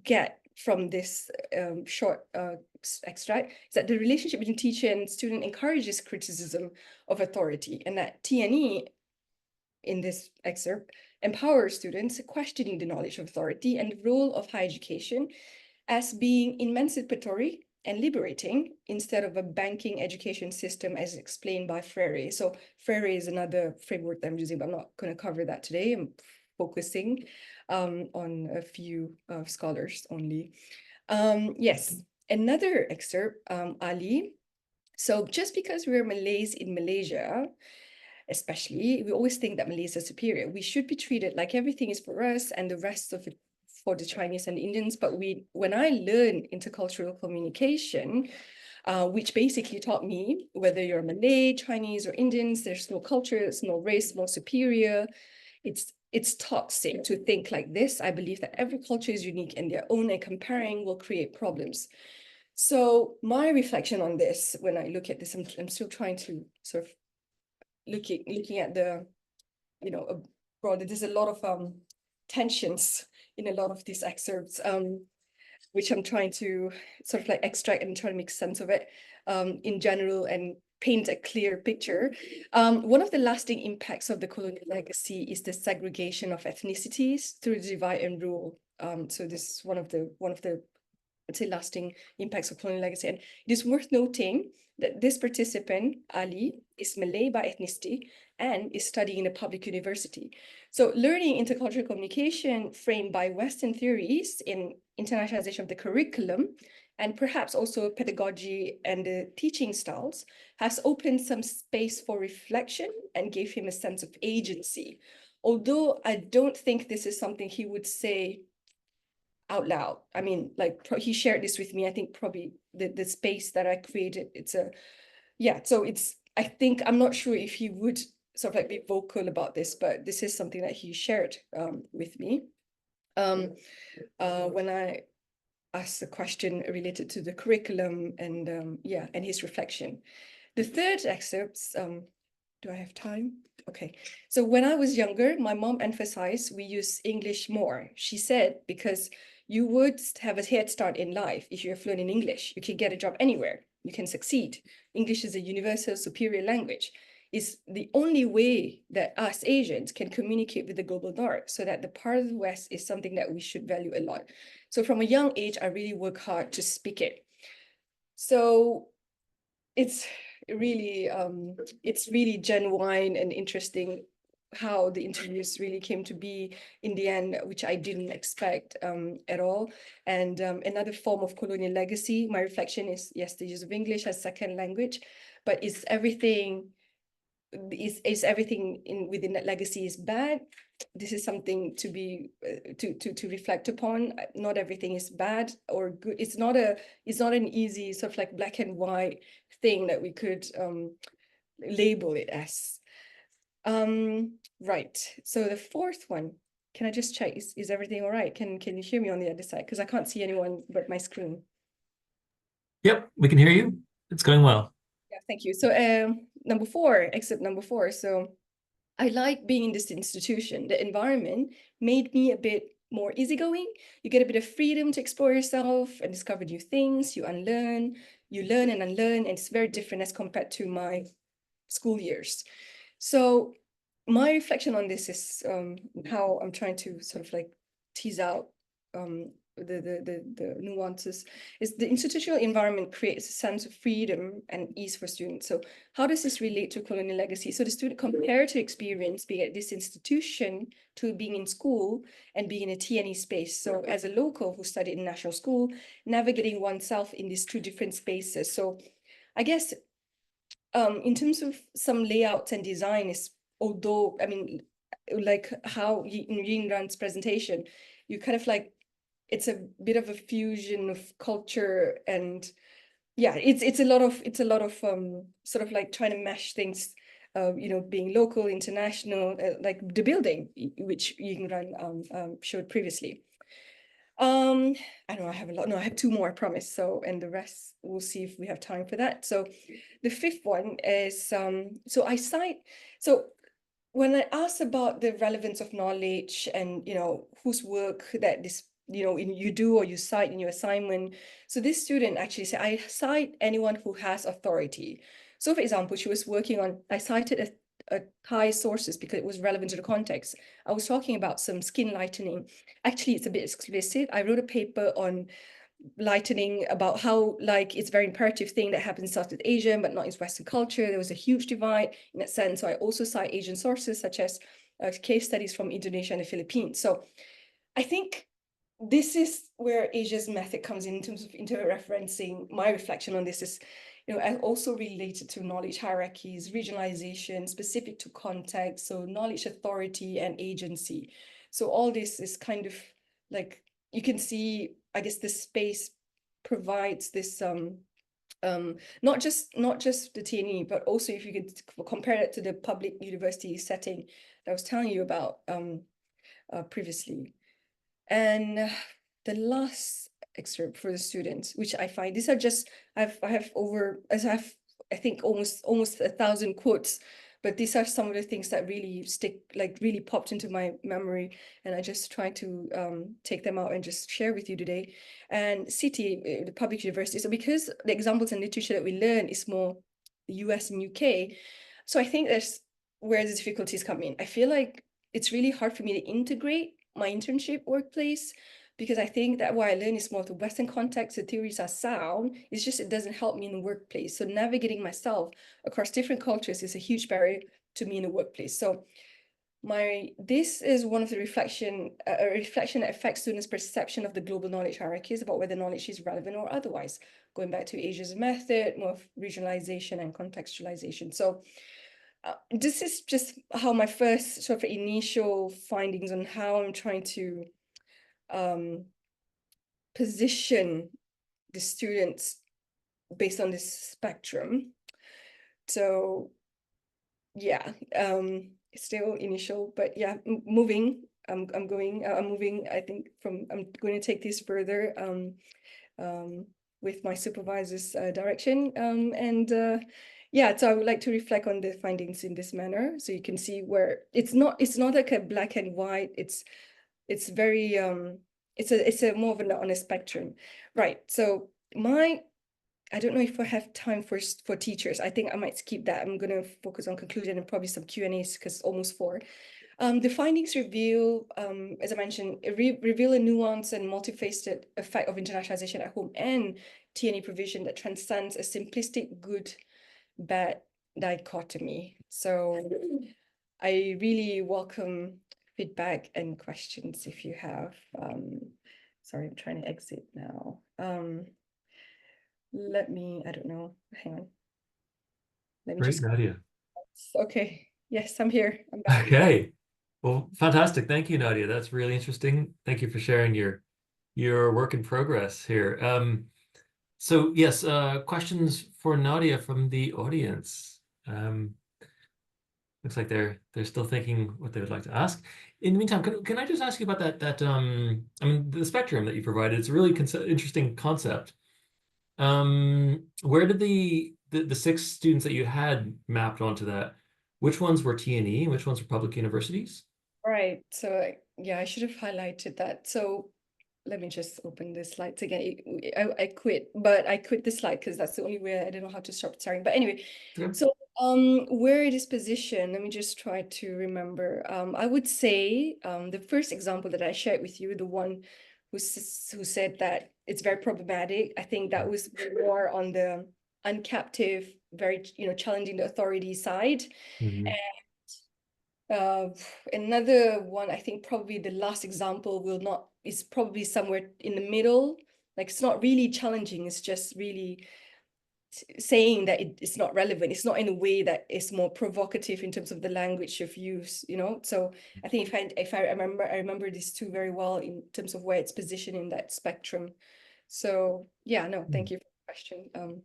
get from this short extract is that the relationship between teacher and student encourages criticism of authority, and that TNE in this excerpt empowers students questioning the knowledge of authority and the role of higher education as being emancipatory and liberating instead of a banking education system as explained by Freire. So Freire is another framework that I'm using, but I'm not going to cover that today. I'm focusing on a few scholars only. Yes, another excerpt, Ali. So just because we're Malays in Malaysia, especially, we always think that Malays are superior. We should be treated like everything is for us and the rest of it for the Chinese and the Indians. But when I learned intercultural communication, which basically taught me whether you're Malay, Chinese, or Indians, there's no culture, there's no race more superior. It's toxic to think like this. I believe that every culture is unique in their own, and comparing will create problems. So my reflection on this, when I look at this, I'm still trying to sort of looking at the, you know, broader, there's a lot of tensions in a lot of these excerpts, which I'm trying to sort of like extract and try to make sense of it in general, and paint a clear picture. One of the lasting impacts of the colonial legacy is the segregation of ethnicities through divide and rule. So this is one of the let's say, lasting impacts of colonial legacy. And it is worth noting that this participant, Ali, is Malay by ethnicity and is studying in a public university. So learning intercultural communication framed by Western theories in internationalization of the curriculum, and perhaps also pedagogy and the teaching styles, has opened some space for reflection and gave him a sense of agency. Although I don't think this is something he would say out loud. I mean, like he shared this with me. I think probably the space that I created, so it's, I think, I'm not sure if he would sort of like be vocal about this, but this is something that he shared with me. When I asked a question related to the curriculum and and his reflection. The third excerpts, do I have time? Okay. So when I was younger, my mom emphasized we use English more. She said, because you would have a head start in life if you're fluent in English. You can get a job anywhere. You can succeed. English is a universal superior language. It's the only way that us Asians can communicate with the global north, so that the part of the West is something that we should value a lot. So from a young age, I really work hard to speak it. So it's really genuine and interesting how the interviews really came to be in the end, which I didn't expect at all. And another form of colonial legacy, my reflection is, yes, the use of English as second language, but is everything within that legacy is bad? This is something to be to reflect upon. Not everything is bad or good. It's not an easy sort of like black and white thing that we could label it as. Right. So the fourth one, can I just check, is everything all right? Can you hear me on the other side? Because I can't see anyone but my screen. Yep, we can hear you. It's going well. Yeah, thank you. So excerpt number four. So I like being in this institution. The environment made me a bit more easygoing. You get a bit of freedom to explore yourself and discover new things. You learn and unlearn, and it's very different as compared to my school years. So my reflection on this is how I'm trying to sort of like tease out the nuances. Is the institutional environment creates a sense of freedom and ease for students. So how does this relate to colonial legacy? So the student comparative experience being at this institution to being in school and being in a TNE space. So as a local who studied in national school, navigating oneself in these two different spaces. So I guess in terms of some layouts and design is, although, I mean, like how in Yin Ran's presentation, you kind of like, it's a bit of a fusion of culture and yeah, it's a lot of sort of like trying to mesh things, being local, international, like the building, which Yin Ran showed previously. I know I have a lot. No, I have two more, I promise. So, and the rest, we'll see if we have time for that. So the fifth one is, so when I asked about the relevance of knowledge and, whose work that this, you do or you cite in your assignment. So this student actually said, I cite anyone who has authority. So for example, she was working on, I cited a Thai sources because it was relevant to the context. I was talking about some skin lightening. Actually, it's a bit explicit. I wrote a paper on lightening about how it's a very imperative thing that happens in Southeast Asia, but not in Western culture. There was a huge divide in that sense. So I also cite Asian sources such as case studies from Indonesia and the Philippines. So I think this is where Asia's method comes in terms of interreferencing. My reflection on this is, also related to knowledge hierarchies, regionalization, specific to context, so knowledge authority and agency. So all this is kind of like, you can see, I guess this space provides this, not just the TNE, but also if you could compare it to the public university setting that I was telling you about previously. And the last excerpt for the students, which I find, these are just, I think almost 1,000 quotes, but these are some of the things that really stick, like really popped into my memory, and I just try to take them out and just share with you today. And CT, the public university, so because the examples and literature that we learn is more the US and UK. So I think that's where the difficulties come in. I feel like it's really hard for me to integrate my internship workplace, because I think that what I learn is more of the Western context. The theories are sound. It's just it doesn't help me in the workplace. So navigating myself across different cultures is a huge barrier to me in the workplace. So this is one of the reflection that affects students' perception of the global knowledge hierarchies about whether knowledge is relevant or otherwise. Going back to Asia's method, more of regionalization and contextualization. So this is just how my first sort of initial findings on how I'm trying to position the students based on this spectrum. So yeah, it's still initial, but yeah, moving. I'm moving. I think I'm going to take this further with my supervisor's direction. Yeah, so I would like to reflect on the findings in this manner, so you can see where it's not like a black and white. It's very it's a more of on a spectrum, right? So I don't know if I have time for teachers. I think I might skip that. I'm going to focus on conclusion and probably some Q&As because it's almost 4. The findings reveal, as I mentioned, reveal a nuanced and multifaceted effect of internationalization at home and TNE provision that transcends a simplistic good-bad dichotomy. So I really welcome feedback and questions if you have. Sorry, I'm trying to exit now. I don't know, hang on. Let me Great, just, Nadia. okay. Yes, I'm here. I'm back. Okay. Well, fantastic. Thank you, Nadia. That's really interesting. Thank you for sharing your work in progress here. So yes, questions for Nadia from the audience. Looks like they're still thinking what they would like to ask. In the meantime, can I just ask you about that I mean, the spectrum that you provided? It's a really interesting concept. Where did the 6 students that you had mapped onto that? Which ones were TNE and which ones were public universities? Right. So yeah, I should have highlighted that. So let me just open the slides again. I quit, but I quit the slide because that's the only way I don't know how to stop sharing. But anyway, Okay. so where it is positioned, let me just try to remember. I would say the first example that I shared with you, the one who said that it's very problematic, I think that was more on the uncaptive, very challenging the authority side. Mm-hmm. Another one, I think probably the last example is probably somewhere in the middle. Like it's not really challenging, it's just really saying that it's not relevant. It's not in a way that is more provocative in terms of the language of use, So I think if I remember these 2 very well in terms of where it's positioned in that spectrum. So yeah, no, thank you for the question.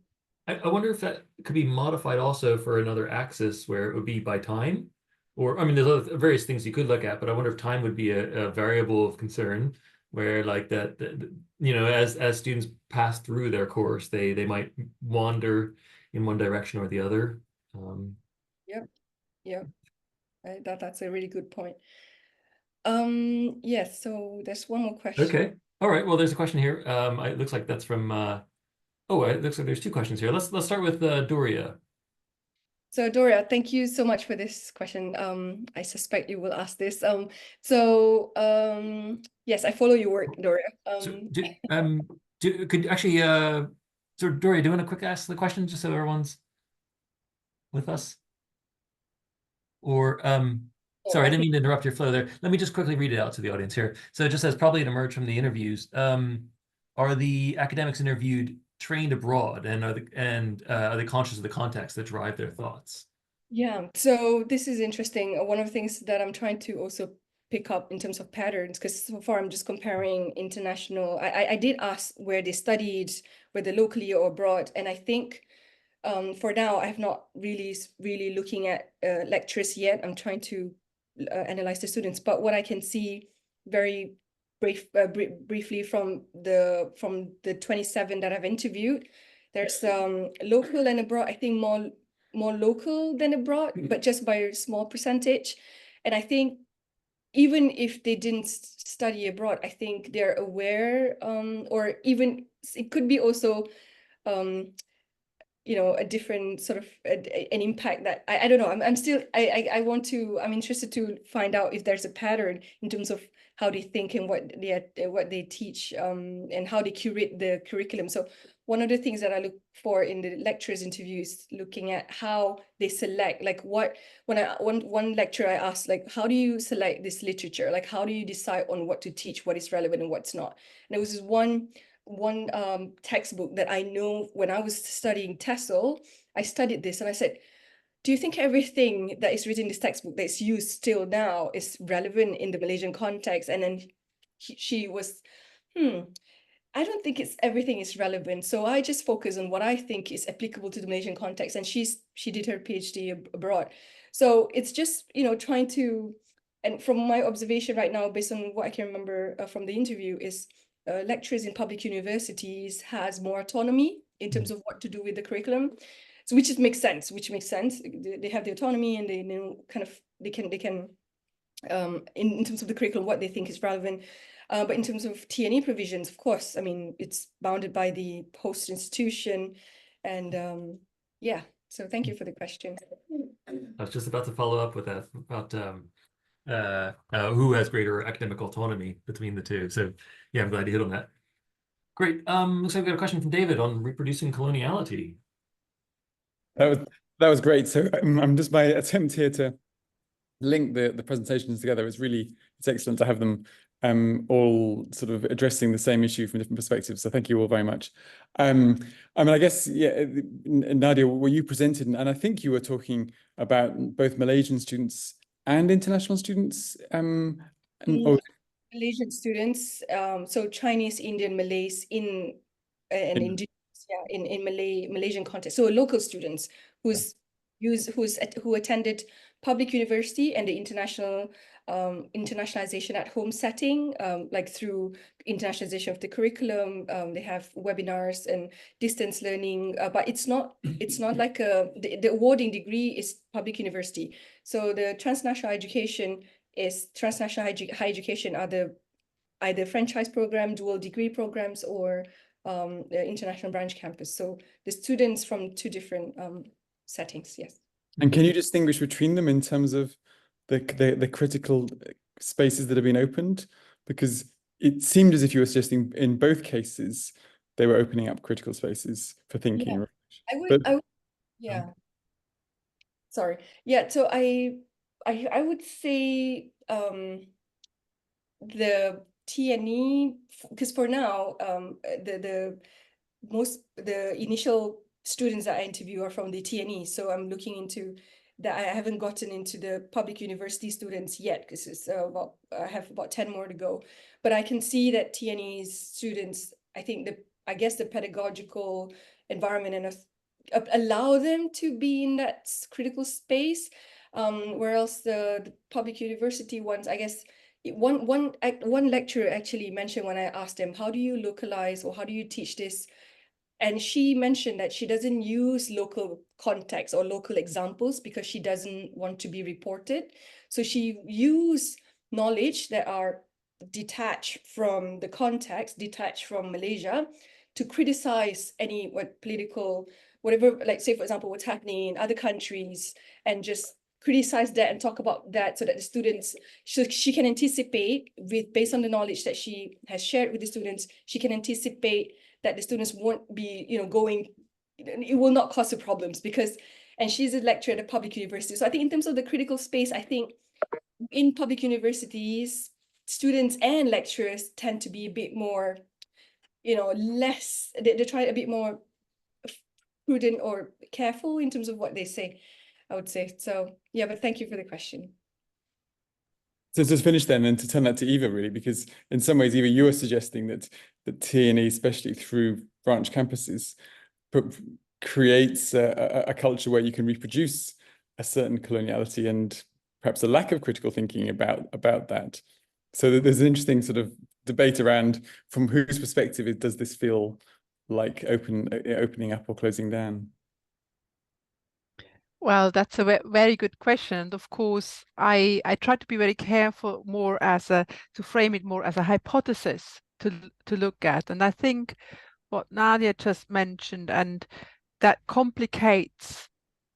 I wonder if that could be modified also for another axis where it would be by time, or I mean, there's other various things you could look at, but I wonder if time would be a variable of concern where like that as students pass through their course, they might wander in one direction or the other. Yep. That's a really good point. Yes, so there's one more question. Okay. All right. Well, there's a question here. It looks like that's from it looks like there's 2 questions here. Let's start with Doria. So Doria, thank you so much for this question. I suspect you will ask this. Yes, I follow your work, Doria. Could actually so Doria, do you want to quick ask the question just so everyone's with us? Or sorry, I didn't mean to interrupt your flow there. Let me just quickly read it out to the audience here. So it just says probably it emerged from the interviews. Are the academics interviewed trained abroad, and are they conscious of the context that drive their thoughts? Yeah, so this is interesting. One of the things that I'm trying to also pick up in terms of patterns, because so far I'm just comparing international. I did ask where they studied, whether locally or abroad, and I think for now I have not really looking at lectures yet. I'm trying to analyze the students, but what I can see very briefly from the 27 that I've interviewed, there's local and abroad. I think more local than abroad, but just by a small percentage. And I think even if they didn't study abroad, I think they're aware, or even it could be also you know, a different sort of an impact that I don't know. I'm still I'm interested to find out if there's a pattern in terms of how they think and what they teach, and how they curate the curriculum. So one of the things that I look for in the lecturers' interviews, looking at how they select, like one lecturer I asked, like, how do you select this literature? Like, how do you decide on what to teach, what is relevant and what's not? And there was this one textbook that I know when I was studying TESOL, I studied this and I said, do you think everything that is written in this textbook that's used still now is relevant in the Malaysian context? And then she was, I don't think everything is relevant. So I just focus on what I think is applicable to the Malaysian context. And she did her PhD abroad. So it's just, you know, trying to, and from my observation right now, based on what I can remember from the interview, is lecturers in public universities has more autonomy in terms of what to do with the curriculum. So which makes sense. They have the autonomy and they know kind of they can in terms of the curriculum what they think is relevant. But in terms of TNE provisions, of course, I mean, it's bounded by the host institution. And yeah, so thank you for the question. I was just about to follow up with that about who has greater academic autonomy between the two. So yeah, I'm glad you hit on that. Great. Looks like we've got a question from David on reproducing coloniality. That was great. So I'm just my attempt here to link the presentations together. It's excellent to have them all sort of addressing the same issue from different perspectives. So thank you all very much. I mean, I guess, yeah, Nadia, what you presented, and I think you were talking about both Malaysian students and international students. Malaysian students, so Chinese, Indian, Malays in indigenous, yeah, in Malaysian context. So local students who attended public university and the internationalization at home setting, like through internationalization of the curriculum. They have webinars and distance learning, but it's not like the awarding degree is public university. So the transnational education is transnational higher education are the either franchise program, dual degree programs, or the international branch campus. So the students from two different settings, yes. And can you distinguish between them in terms of the critical spaces that have been opened? Because it seemed as if you were suggesting in both cases they were opening up critical spaces for thinking. Yeah. I would yeah. Sorry. Yeah. So I would say the TNE, because for now the initial students that I interview are from the TNE, so I'm looking into that. I haven't gotten into the public university students yet because it's I have about 10 more to go, but I can see that TNE's students, I guess the pedagogical environment and allow them to be in that critical space, whereas the public university ones, I guess one lecturer actually mentioned when I asked him, how do you localize or how do you teach this? And she mentioned that she doesn't use local context or local examples because she doesn't want to be reported. So she used knowledge that are detached from the context, detached from Malaysia, to criticize any political, whatever, like say, for example, what's happening in other countries, and just criticize that and talk about that so that the students, she can anticipate based on the knowledge that she has shared with the students, she can anticipate that the students won't be, it will not cause the problems and she's a lecturer at a public university. So I think in terms of the critical space, I think in public universities, students and lecturers tend to be a bit more, they try a bit more prudent or careful in terms of what they say, I would say. So yeah, but thank you for the question. So to finish then, and to turn that to Eva, really, because in some ways, Eva, you were suggesting that TNE, especially through branch campuses, creates a culture where you can reproduce a certain coloniality and perhaps a lack of critical thinking about that. So there's an interesting sort of debate around from whose perspective does this feel like opening up or closing down? Well, that's a very good question. And of course, I try to be very careful to frame it more as a hypothesis to look at. And I think what Nadia just mentioned and that complicates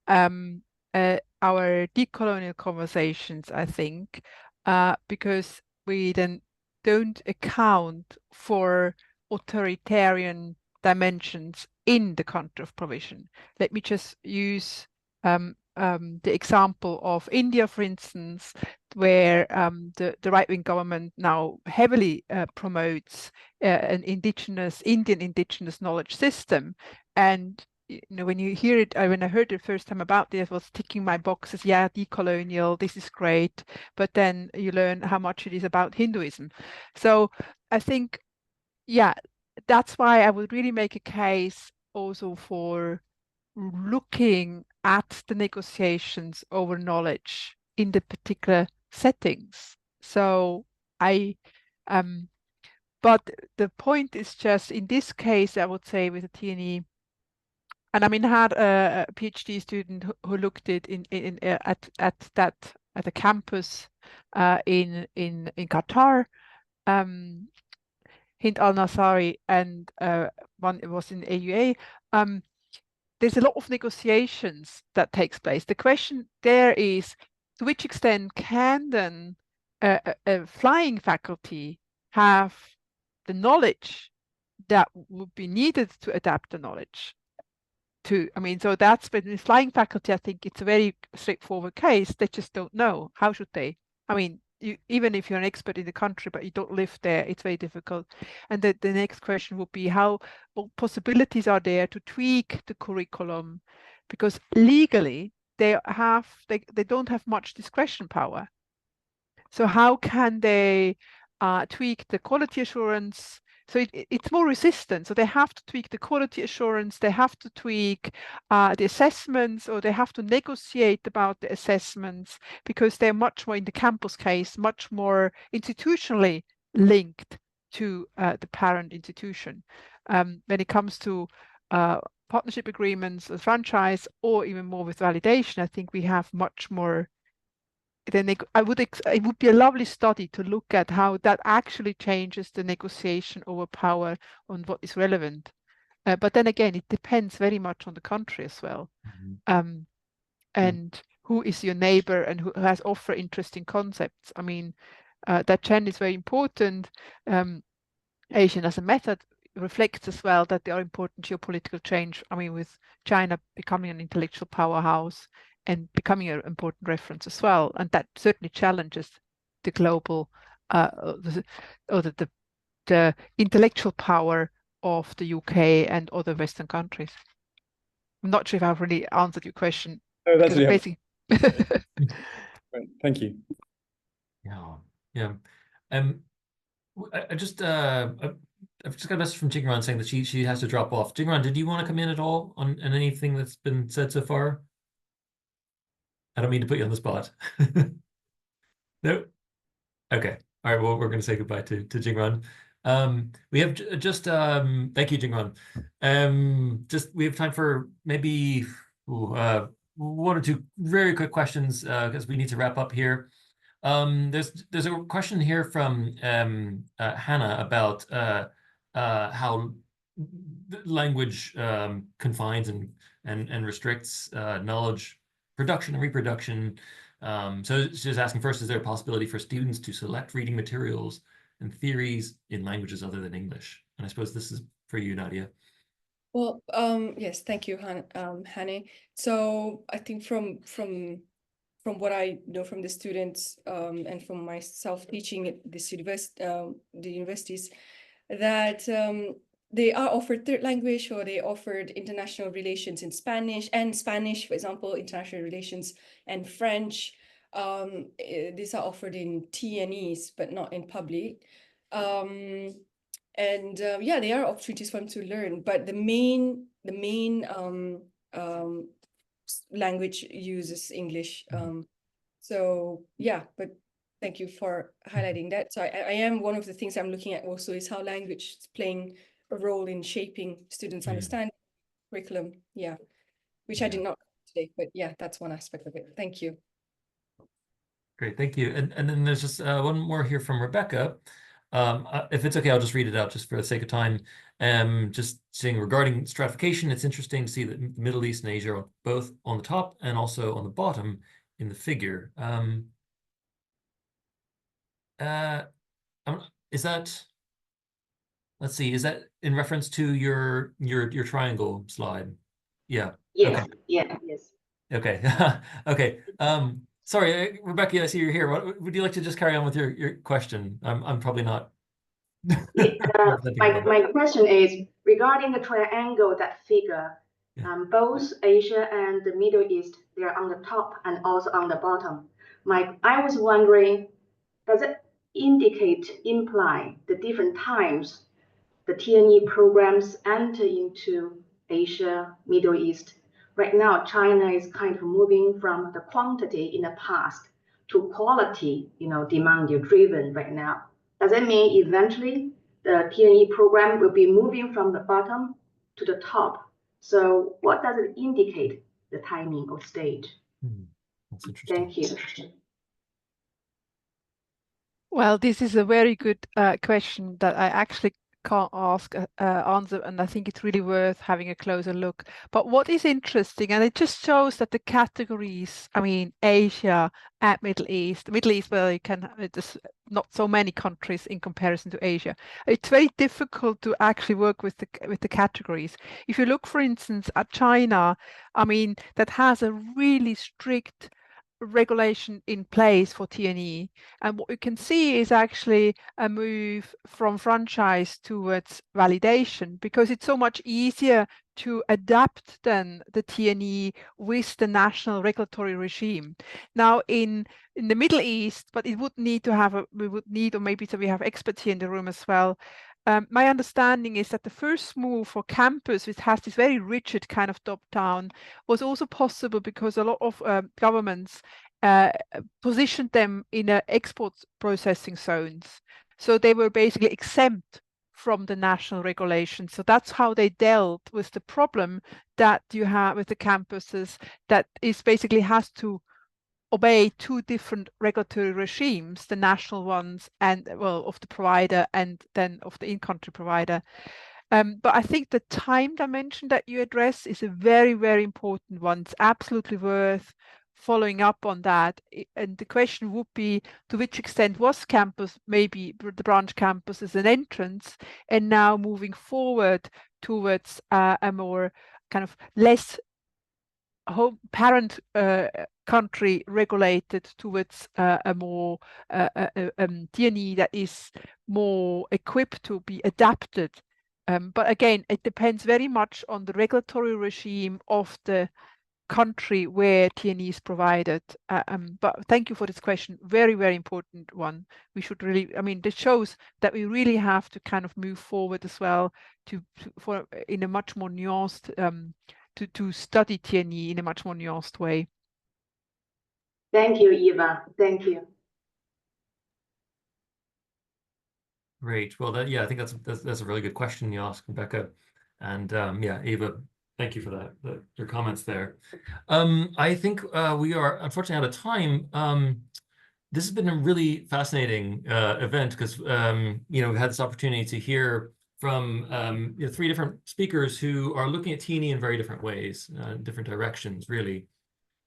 our decolonial conversations, I think, because we then don't account for authoritarian dimensions in the country of provision. Let me just use the example of India, for instance, where the right-wing government now heavily promotes an Indian indigenous knowledge system. And when you hear it, when I heard it the first time about this, I was ticking my boxes. Yeah, decolonial, this is great. But then you learn how much it is about Hinduism. So I think, yeah, that's why I would really make a case also for looking at the negotiations over knowledge in the particular settings. So but the point is just in this case, I would say with the TNE, and I mean, I had a PhD student who looked at the campus in Qatar, Hind al-Nasari, and one was in AUA. There's a lot of negotiations that takes place. The question there is, to which extent can then a flying faculty have the knowledge that would be needed to adapt the knowledge to, I mean, so that's with the flying faculty, I think it's a very straightforward case. They just don't know. How should they? I mean, even if you're an expert in the country, but you don't live there, it's very difficult. And the next question would be what possibilities are there to tweak the curriculum? Because legally, they don't have much discretion power. So how can they tweak the quality assurance? So it's more resistant. So they have to tweak the quality assurance, they have to tweak the assessments, or they have to negotiate about the assessments, because they're much more, in the campus case, much more institutionally linked to the parent institution. When it comes to partnership agreements, a franchise, or even more with validation, I think we have much more. Then it would be a lovely study to look at how that actually changes the negotiation over power on what is relevant. But then again, it depends very much on the country as well. And who is your neighbor and who has offer interesting concepts. I mean, that trend is very important. Asian as a method reflects as well that there are important geopolitical change. I mean, with China becoming an intellectual powerhouse and becoming an important reference as well. And that certainly challenges the global, the intellectual power of the UK and other Western countries. I'm not sure if I've really answered your question. Oh, that's really basically. Right, thank you. Yeah. I've just got a message from Jingran saying that she has to drop off. Jingran, did you want to come in at all on anything that's been said so far? I don't mean to put you on the spot. No? Okay. All right. Well, we're going to say goodbye to Jingran. We have just thank you, Jingran. We have time for maybe one or two very quick questions because we need to wrap up here. There's a question here from Hannah about how language confines and restricts knowledge production and reproduction. So she's asking first, is there a possibility for students to select reading materials and theories in languages other than English? And I suppose this is for you, Nadia. Well, yes, thank you, Hanne. So I think from what I know from the students and from myself teaching at this the universities, that they are offered third language, or they offered international relations in Spanish, for example, international relations and French. These are offered in TNEs, but not in public. Yeah, they are opportunities for them to learn, but the main language uses English. So yeah, but thank you for highlighting that. So I am, one of the things I'm looking at also is how language is playing a role in shaping students' understanding curriculum. Yeah, which I did not today, but yeah, that's one aspect of it. Thank you. Great, thank you. And then there's just one more here from Rebecca. If it's okay, I'll just read it out just for the sake of time. Just saying regarding stratification, it's interesting to see that the Middle East and Asia are both on the top and also on the bottom in the figure. Is that, let's see, is that in reference to your triangle slide? Yeah. Yes. Okay. Yeah. Yes. Okay. Okay. Sorry, Rebecca, I see you're here. Would you like to just carry on with your question? I'm probably not. My question is regarding the triangle, that figure. Yeah. Both Asia and the Middle East, they're on the top and also on the bottom. I was wondering, does it imply the different times the TNE programs enter into Asia, Middle East? Right now, China is kind of moving from the quantity in the past to quality, demand driven right now. Does that mean eventually the TNE program will be moving from the bottom to the top? So what does it indicate, the timing or stage? That's interesting. Thank you. Well, this is a very good question that I actually can't answer, and I think it's really worth having a closer look. But what is interesting, and it just shows that the categories, I mean, Asia and Middle East, well, there's not so many countries in comparison to Asia. It's very difficult to actually work with the categories. If you look, for instance, at China, I mean, that has a really strict regulation in place for TNE, and what you can see is actually a move from franchise towards validation, because it's so much easier to adapt then the TNE with the national regulatory regime. Now in the Middle East, but it would need to have or maybe so we have experts here in the room as well. My understanding is that the first move for campus, which has this very rigid kind of top-down, was also possible because a lot of governments positioned them in export processing zones. So they were basically exempt from the national regulation. So that's how they dealt with the problem that you have with the campuses, that is basically has to obey two different regulatory regimes, the national ones and, well, of the provider and then of the in-country provider. But I think the time dimension that you address is a very, very important one. It's absolutely worth following up on that. And the question would be, to which extent was campus, maybe the branch campus, as an entrance, and now moving forward towards a more kind of less home parent country regulated towards a more TNE that is more equipped to be adapted. But again, it depends very much on the regulatory regime of the country where TNE is provided. But thank you for this question. Very, very important one. We should really, I mean, this shows that we really have to kind of move forward as well in a much more nuanced, to study TNE in a much more nuanced way. Thank you, Eva. Thank you. Great. Well, I think that's a really good question you asked, Rebecca. And yeah, Eva, thank you for that, your comments there. I think we are unfortunately out of time. This has been a really fascinating event because we've had this opportunity to hear from 3 different speakers who are looking at TNE in very different ways, different directions, really.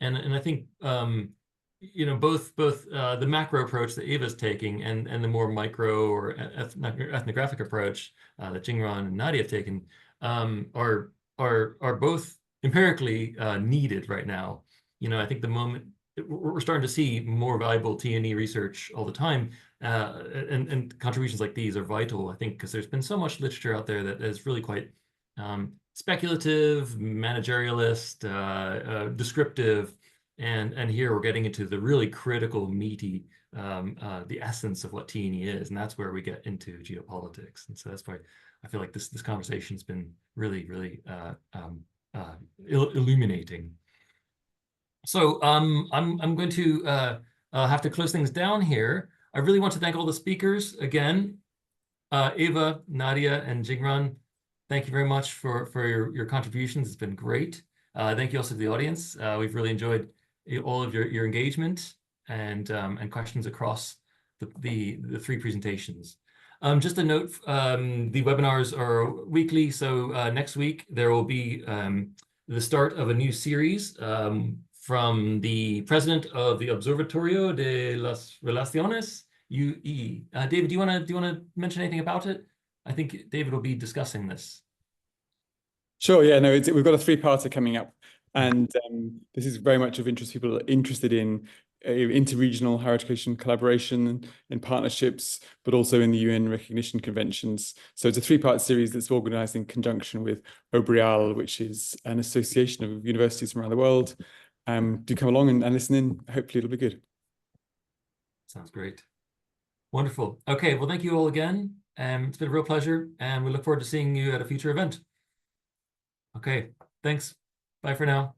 And I think both the macro approach that Eva's taking and the more micro or ethnographic approach that Jingran and Nadia have taken are both empirically needed right now. I think the moment we're starting to see more valuable TNE research all the time, and contributions like these are vital, I think, because there's been so much literature out there that is really quite speculative, managerialist, descriptive, and here we're getting into the really critical, meaty, the essence of what TNE is, and that's where we get into geopolitics. And so that's why I feel like this conversation's been really, really illuminating. So I'm going to have to close things down here. I really want to thank all the speakers again. Eva, Nadia, and Jingran, thank you very much for your contributions. It's been great. Thank you also to the audience. We've really enjoyed all of your engagement and questions across the 3 presentations. Just a note, the webinars are weekly, so next week there will be the start of a new series from the president of the Observatorio de las Relaciones, UE. David, do you want to mention anything about it? I think David will be discussing this. Sure, yeah, no, we've got a three-parter coming up, and this is very much of interest. People are interested in interregional higher education collaboration and partnerships, but also in the UN recognition conventions. So it's a three-part series that's organized in conjunction with OBREAL, which is an association of universities from around the world. Do come along and listen in. Hopefully it'll be good. Sounds great. Wonderful. Okay, well, thank you all again. It's been a real pleasure, and we look forward to seeing you at a future event. Okay, thanks. Bye for now.